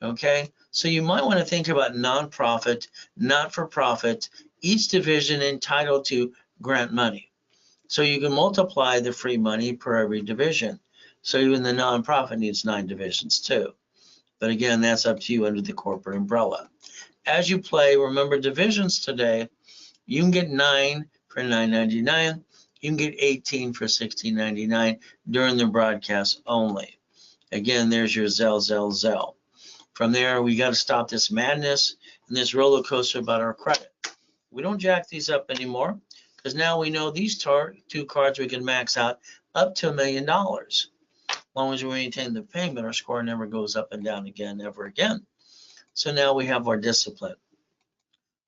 Okay, so you might want to think about nonprofit, not-for-profit, each division entitled to grant money. So you can multiply the free money per every division. So even the nonprofit needs 9 divisions too. But again, that's up to you under the corporate umbrella. As you play, remember divisions today, you can get 9 for $9.99. You can get 18 for $16.99 during the broadcast only. Again, there's your Zell. From there, we got to stop this madness and this roller coaster about our credit. We don't jack these up anymore because now we know these 2 cards we can max out up to $1 million. As long as we maintain the payment, our score never goes up and down again, ever again. So now we have our discipline.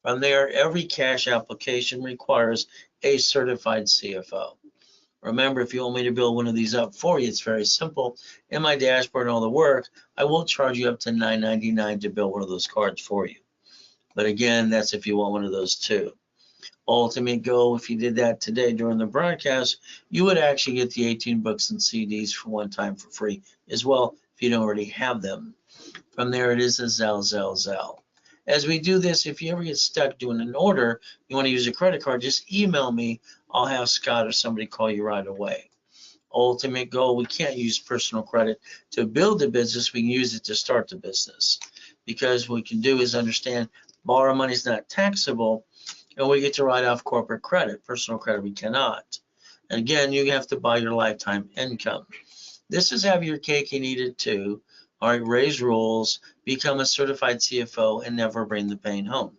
From there, every cash application requires a certified CFO. Remember, if you want me to build one of these up for you, it's very simple. In my dashboard and all the work, I will charge you up to $9.99 to build one of those cards for you. But again, that's if you want one of those too. Ultimate goal, if you did that today during the broadcast, you would actually get the 18 books and CDs for one time for free as well if you don't already have them. From there, it is a Zell. As we do this, if you ever get stuck doing an order, you want to use a credit card, just email me. I'll have Scott or somebody call you right away. Ultimate goal, we can't use personal credit to build the business. We can use it to start the business. Because what we can do is understand borrow money is not taxable, and we get to write off corporate credit. Personal credit, we cannot. And again, you have to buy your lifetime income. This is have your cake and eat it too. All right, raise rules, become a certified CFO, and never bring the pain home.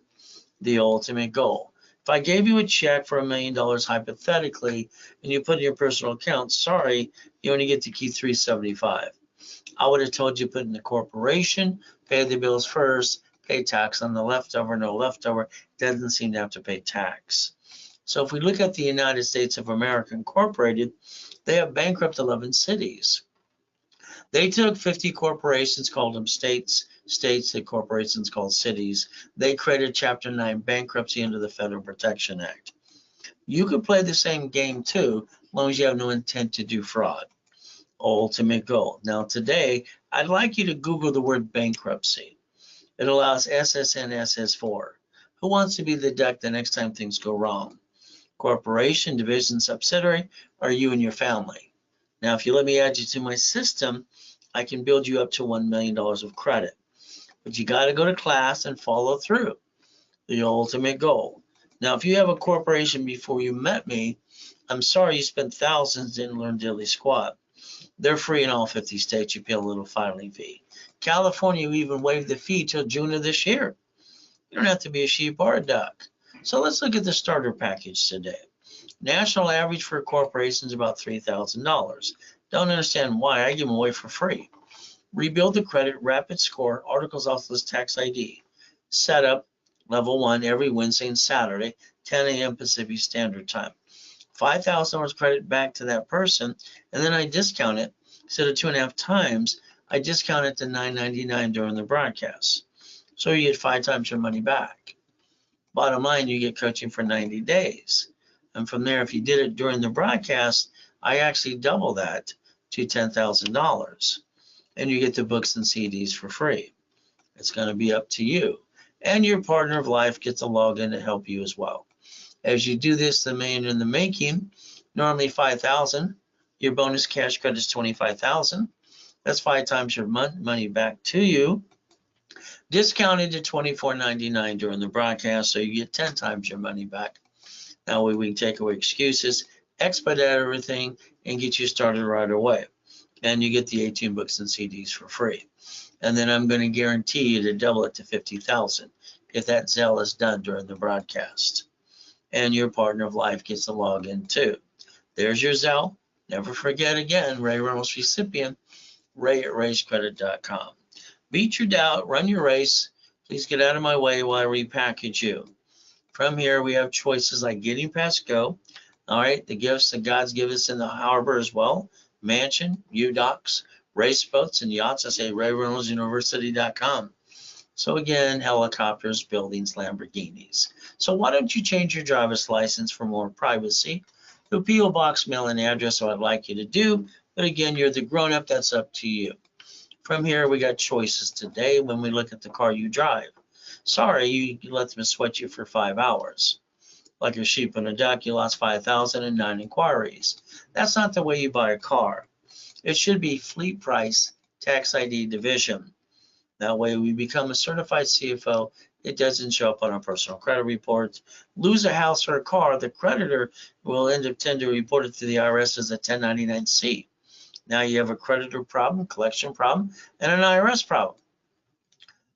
The ultimate goal. If I gave you a check for $1 million hypothetically, and you put in your personal account, sorry, you only get to keep $375. I would have told you put in the corporation, pay the bills first, pay tax on the leftover, no leftover, doesn't seem to have to pay tax. So if we look at the United States of America Incorporated, they have bankrupt 11 cities. They took 50 corporations, called them states, the corporations called cities. They created Chapter 9 bankruptcy under the Federal Protection Act. You could play the same game too, as long as you have no intent to do fraud. Ultimate goal. Now today, I'd like you to Google the word bankruptcy. It allows SSN, SS4. Who wants to be the duck the next time things go wrong? Corporation, division, subsidiary, or you and your family? Now, if you let me add you to my system, I can build you up to $1 million of credit. But you got to go to class and follow through. The ultimate goal. Now, if you have a corporation before you met me, I'm sorry you spent thousands and didn't learn diddly squat. They're free in all 50 states. You pay a little filing fee. California, we even waived the fee till June of this year. You don't have to be a sheep or a duck. So let's look at the starter package today. National average for a corporation is about $3,000. Don't understand why. I give them away for free. Rebuild the credit, rapid score, articles off list, tax ID. Setup, level 1, every Wednesday and Saturday, 10 a.m. Pacific Standard Time. $5,000 credit back to that person, and then I discount it. Instead of 2.5 times, I discount it to $9.99 during the broadcast. So you get 5 times your money back. Bottom line, you get coaching for 90 days. And from there, if you did it during the broadcast, I actually double that to $10,000. And you get the books and CDs for free. It's going to be up to you. And your partner of life gets a login to help you as well. As you do this, the million in the making, normally $5,000. Your bonus cash credit is $25,000. That's 5 times your money back to you. Discounted to $24.99 during the broadcast, so you get 10 times your money back. That way we can take away excuses. expedite everything, and get you started right away. And you get the 18 books and CDs for free. And then I'm going to guarantee you to double it to 50,000 if that Zelle is done during the broadcast. And your partner of life gets to log in too. There's your Zelle. Never forget again, Ray Reynolds recipient, ray@racecredit.com. Beat your doubt, run your race. Please get out of my way while I repackage you. From here, we have choices like getting past go. All right, the gifts that God's given us in the harbor as well. Mansion, U-Docks, race boats, and yachts. I say RayReynoldsUniversity.com. So again, helicopters, buildings, Lamborghinis. So why don't you change your driver's license for more privacy? The P.O. Box mailing address, so I'd like you to do. But again, you're the grown-up, that's up to you. From here, we got choices today when we look at the car you drive. Sorry, you let them sweat you for 5 hours. Like a sheep on a duck, you lost 5,009 inquiries. That's not the way you buy a car. It should be fleet price, tax ID division. That way we become a certified CFO. It doesn't show up on our personal credit reports. Lose a house or a car, the creditor will end up tend to report it to the IRS as a 1099-C. Now you have a creditor problem, collection problem, and an IRS problem.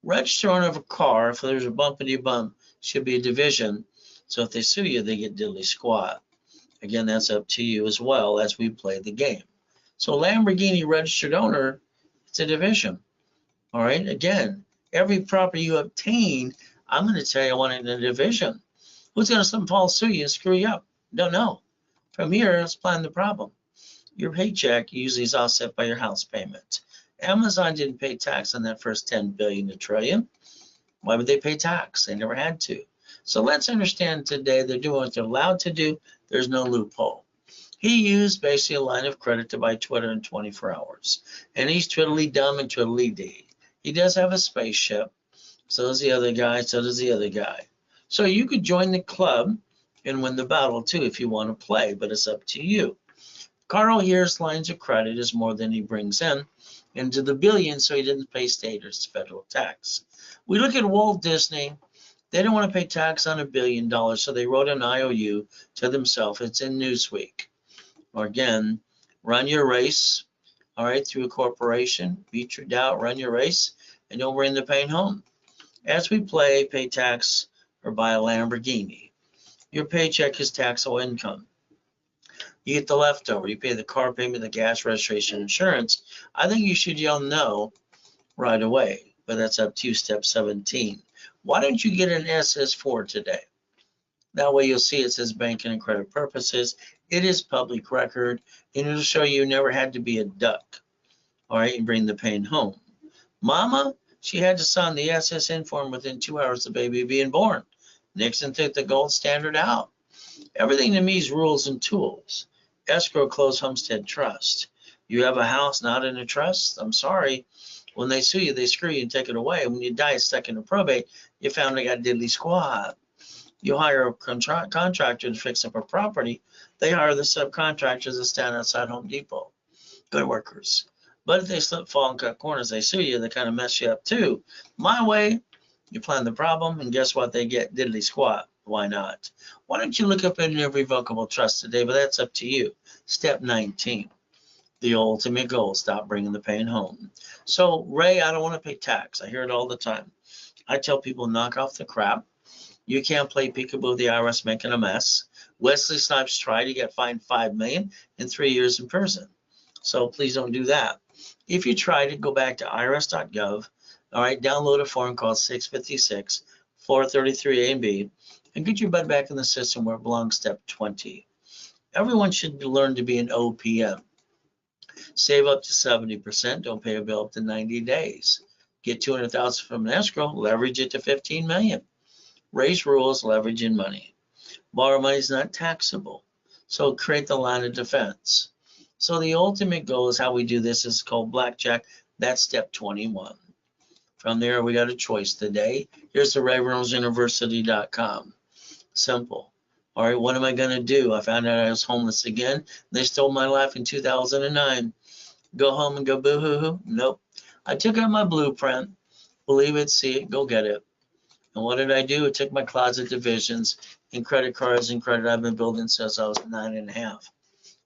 Register owner of a car, if there's a bumpity bump, should be a division. So if they sue you, they get diddly squat. Again, that's up to you as well as we play the game. So Lamborghini registered owner, it's a division. All right, again, every property you obtain, I'm going to tell you I want it in a division. Who's going to fall sue you and screw you up? Don't know. From here, let's plan the problem. Your paycheck usually is offset by your house payment. Amazon didn't pay tax on that first 10 billion to trillion. Why would they pay tax? They never had to. So let's understand today they're doing what they're allowed to do. There's no loophole. He used basically a line of credit to buy Twitter in 24 hours. And he's twiddly dumb and twiddly dee. He does have a spaceship. So does the other guy. So does the other guy. So you could join the club and win the battle too if you want to play, but it's up to you. Carl here's lines of credit is more than he brings in into the billions, so he didn't pay state or federal tax. We look at Walt Disney. They don't want to pay tax on $1 billion, so they wrote an IOU to themselves. It's in Newsweek. Or again, run your race, all right, through a corporation. Beat your doubt, run your race, and don't bring the pain home. As we play, pay tax or buy a Lamborghini. Your paycheck is taxable income. You get the leftover. You pay the car payment, the gas, registration, insurance. I think you should yell no right away, but that's up to you. Step 17. Why don't you get an SS4 today? That way you'll see it says banking and credit purposes. It is public record, and it'll show you never had to be a duck, all right, and bring the pain home. Mama, she had to sign the SSN form within 2 hours of the baby being born. Nixon took the gold standard out. Everything to me is rules and tools. Escrow, close, homestead, trust. You have a house not in a trust? I'm sorry. When they sue you, they screw you and take it away. When you die, stuck in a probate, you found they got diddly squat. You hire a contractor to fix up a property. They hire the subcontractors that stand outside Home Depot. Good workers. But if they slip, fall, and cut corners, they sue you, they kind of mess you up too. My way, you plan the problem, and guess what? They get diddly squat. Why not? Why don't you look up an irrevocable trust today? But that's up to you. Step 19, the ultimate goal, stop bringing the pain home. So, Ray, I don't want to pay tax. I hear it all the time. I tell people, knock off the crap. You can't play peekaboo, the IRS making a mess. Wesley Snipes tried, he got fined $5 million and 3 years in prison. So please don't do that. If you tried it, go back to irs.gov. All right, download a form called 656 433 A and B, and get your butt back in the system where it belongs. Step 20. Everyone should learn to be an OPM. Save up to 70%. Don't pay a bill up to 90 days. Get 200,000 from an escrow. Leverage it to 15 million. Raise rules, leverage in money. Borrow money is not taxable. So create the line of defense. So the ultimate goal is how we do this is called blackjack. That's step 21. From there, we got a choice today. Here's the RayReynoldsUniversity.com. Simple. All right, what am I going to do? I found out I was homeless again. They stole my life in 2009. Go home and go boo-hoo-hoo? Nope. I took out my blueprint. Believe it, see it, go get it. And what did I do? I took my closet divisions in credit cards and credit I've been building since I was 9.5.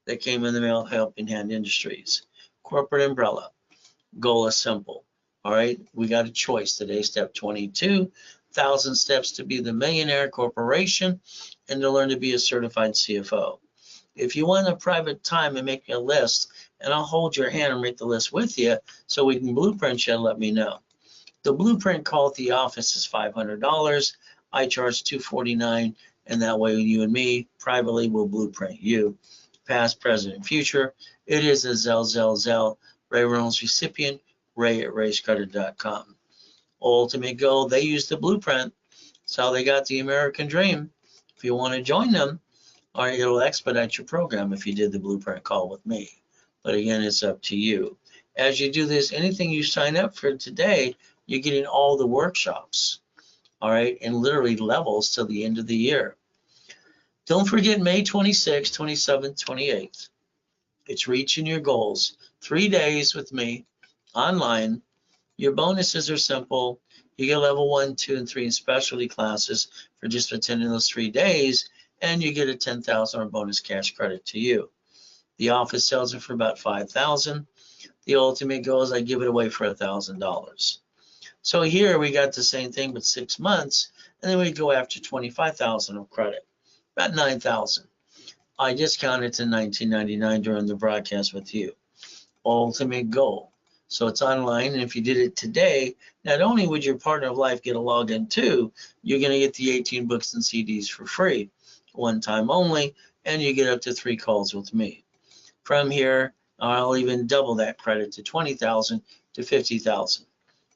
That came in the mail, Helping Hand Industries. Corporate umbrella. Goal is simple. All right, we got a choice today. Step 22, 1,000 steps to be the millionaire corporation and to learn to be a certified CFO. If you want a private time and make me a list, and I'll hold your hand and make the list with you so we can blueprint you, let me know. The blueprint call at the office is $500. I charge $249, and that way you and me privately will blueprint you, past, present, and future. It is a Zell. Ray Reynolds recipient, Ray at rayscredit.com. Ultimate goal, they use the blueprint. That's how they got the American dream. If you want to join them, all right, it'll expedite your program if you did the blueprint call with me. But again, it's up to you. As you do this, anything you sign up for today, you're getting all the workshops, all right, and literally levels till the end of the year. Don't forget May 26th, 27th, 28th. It's reaching your goals. 3 days with me online. Your bonuses are simple. You get level 1, 2, and 3 in specialty classes for just attending those 3 days, and you get a $10,000 bonus cash credit to you. The office sells it for about $5,000. The ultimate goal is I give it away for $1,000. So here we got the same thing but 6 months, and then we go after $25,000 of credit, about $9,000. I discounted to $19.99 during the broadcast with you. Ultimate goal. So it's online, and if you did it today, not only would your partner of life get a login too, you're going to get the 18 books and CDs for free, one time only, and you get up to 3 calls with me. From here, I'll even double that credit to $20,000 to $50,000.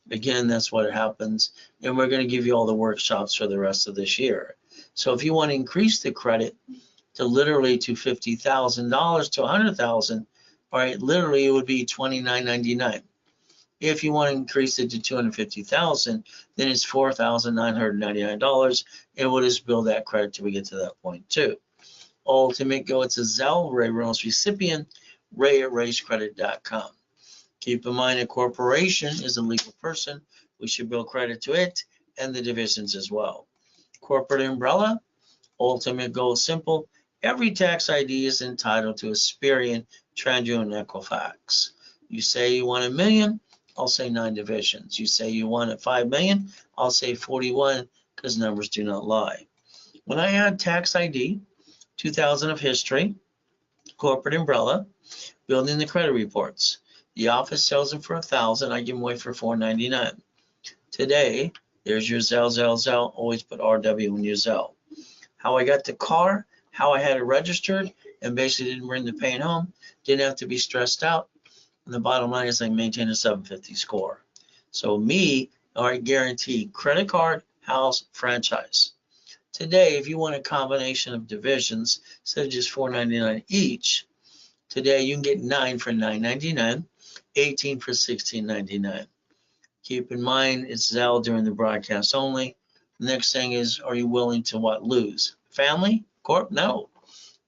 Again, that's what happens, and we're going to give you all the workshops for the rest of this year. So if you want to increase the credit to literally to $50,000 to $100,000, all right, literally it would be $29.99. If you want to increase it to $250,000, then it's $4,999, and we'll just build that credit till we get to that point too. Ultimate goal, it's a Zell, Ray Reynolds recipient, Ray at rayscredit.com. Keep in mind a corporation is a legal person. We should build credit to it and the divisions as well. Corporate umbrella, ultimate goal is simple. Every tax ID is entitled to Experian, Trandio, and Equifax. You say you want $1 million, I'll say 9 divisions. You say you want $5 million, I'll say 41, because numbers do not lie. When I add tax ID, 2,000 of history, corporate umbrella, building the credit reports. The office sells them for $1,000. I give them away for $499. Today, there's your Zell. Always put RW in your Zell. How I got the car, how I had it registered, and basically didn't bring the pain home. Didn't have to be stressed out. And the bottom line is I maintain a 750 score. So me, I guarantee credit card, house, franchise. Today, if you want a combination of divisions, instead of just $499 each, today you can get 9 for $9.99, 18 for $16.99. Keep in mind, it's Zell during the broadcast only. The next thing is, are you willing to what? Lose? Family? Corp? No.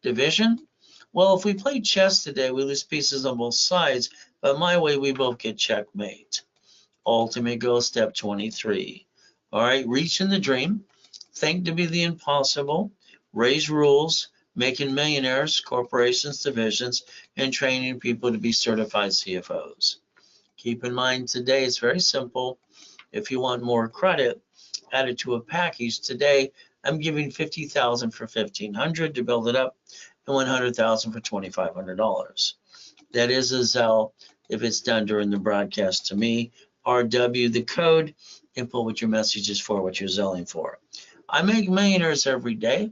Division? Well, if we play chess today, we lose pieces on both sides, but my way, we both get checkmate. Ultimate goal, step 23. All right, reaching the dream, think to be the impossible, raise rules, making millionaires, corporations, divisions, and training people to be certified CFOs. Keep in mind today, it's very simple. If you want more credit, add it to a package. Today, I'm giving $50,000 for $1,500 to build it up, and $100,000 for $2,500. That is a Zell if it's done during the broadcast to me. RW, the code, and put what your message is for, what you're zelling for. I make millionaires every day.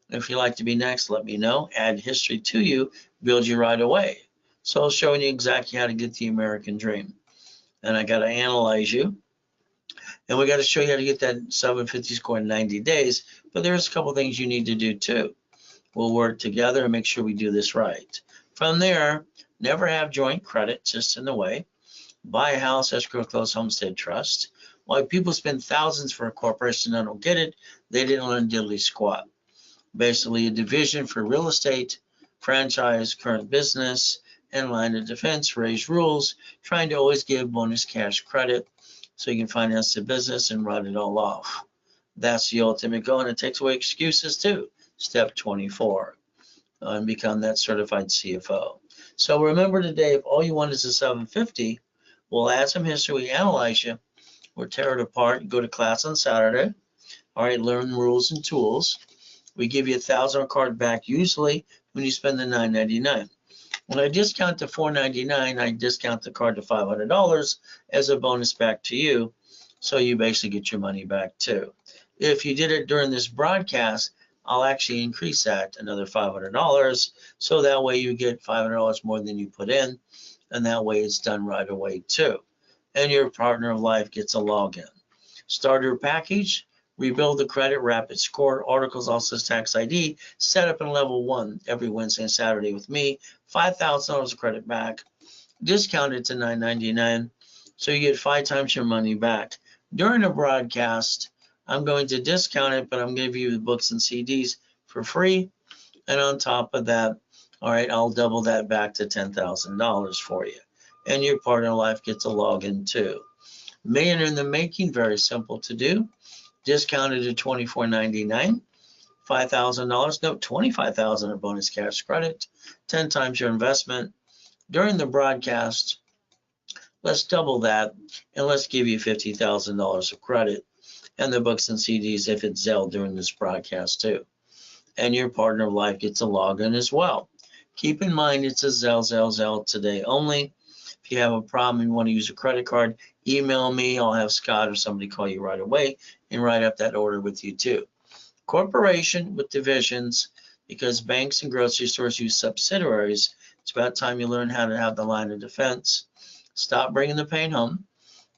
If you'd like to be next, let me know. Add history to you, build you right away. So I'll show you exactly how to get the American dream. And I got to analyze you. And we got to show you how to get that 750 score in 90 days. But there's a couple things you need to do too. We'll work together and make sure we do this right. From there, never have joint credit just in the way. Buy a house, escrow, close, homestead, trust. Why people spend thousands for a corporation and don't get it, they didn't learn diddly squat. Basically a division for real estate, franchise, current business, and line of defense, raise rules, trying to always give bonus cash credit so you can finance the business and write it all off. That's the ultimate goal, and it takes away excuses too. Step 24, and become that certified CFO. So remember today, if all you want is a 750, we'll add some history, we analyze you, we'll tear it apart, go to class on Saturday. All right, learn rules and tools. We give you $1,000 card back usually when you spend the $9.99. When I discount to $4.99, I discount the card to $500 as a bonus back to you. So you basically get your money back too. If you did it during this broadcast, I'll actually increase that another $500. So that way you get $500 more than you put in. And that way it's done right away too. And your partner of life gets a login. Starter package, rebuild the credit, rapid score, articles, also tax ID, set up in level 1 every Wednesday and Saturday with me, $5,000 of credit back, discounted to $9.99, so you get 5 times your money back. During the broadcast, I'm going to discount it, but I'm going to give you the books and CDs for free, and on top of that, all right, I'll double that back to $10,000 for you, and your partner in life gets a login too. Millionaire in the making, very simple to do. Discounted to $24.99, $5,000, no, $25,000 of bonus cash credit, 10 times your investment. During the broadcast, let's double that and let's give you $50,000 of credit and the books and CDs if it's Zelle during this broadcast too. And your partner of life gets a login as well. Keep in mind it's a Zelle today only. If you have a problem and want to use a credit card, email me. I'll have Scott or somebody call you right away and write up that order with you too. Corporation with divisions, because banks and grocery stores use subsidiaries. It's about time you learn how to have the line of defense. Stop bringing the pain home.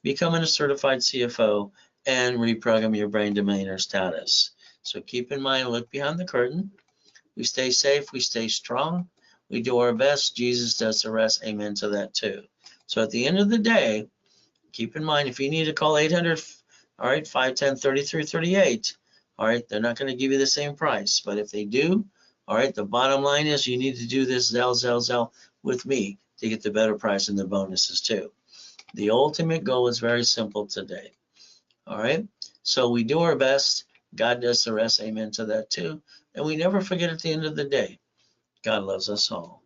Becoming a certified CFO and reprogram your brain to millionaire status. So keep in mind, look behind the curtain. We stay safe. We stay strong. We do our best. Jesus does the rest. Amen to that too. So at the end of the day, keep in mind, if you need to call 800, all right, 510-3338, all right, they're not going to give you the same price. But if they do, all right, the bottom line is you need to do this Zelle with me to get the better price and the bonuses too. The ultimate goal is very simple today. All right, so we do our best. God does the rest. Amen to that too. And we never forget at the end of the day, God loves us all.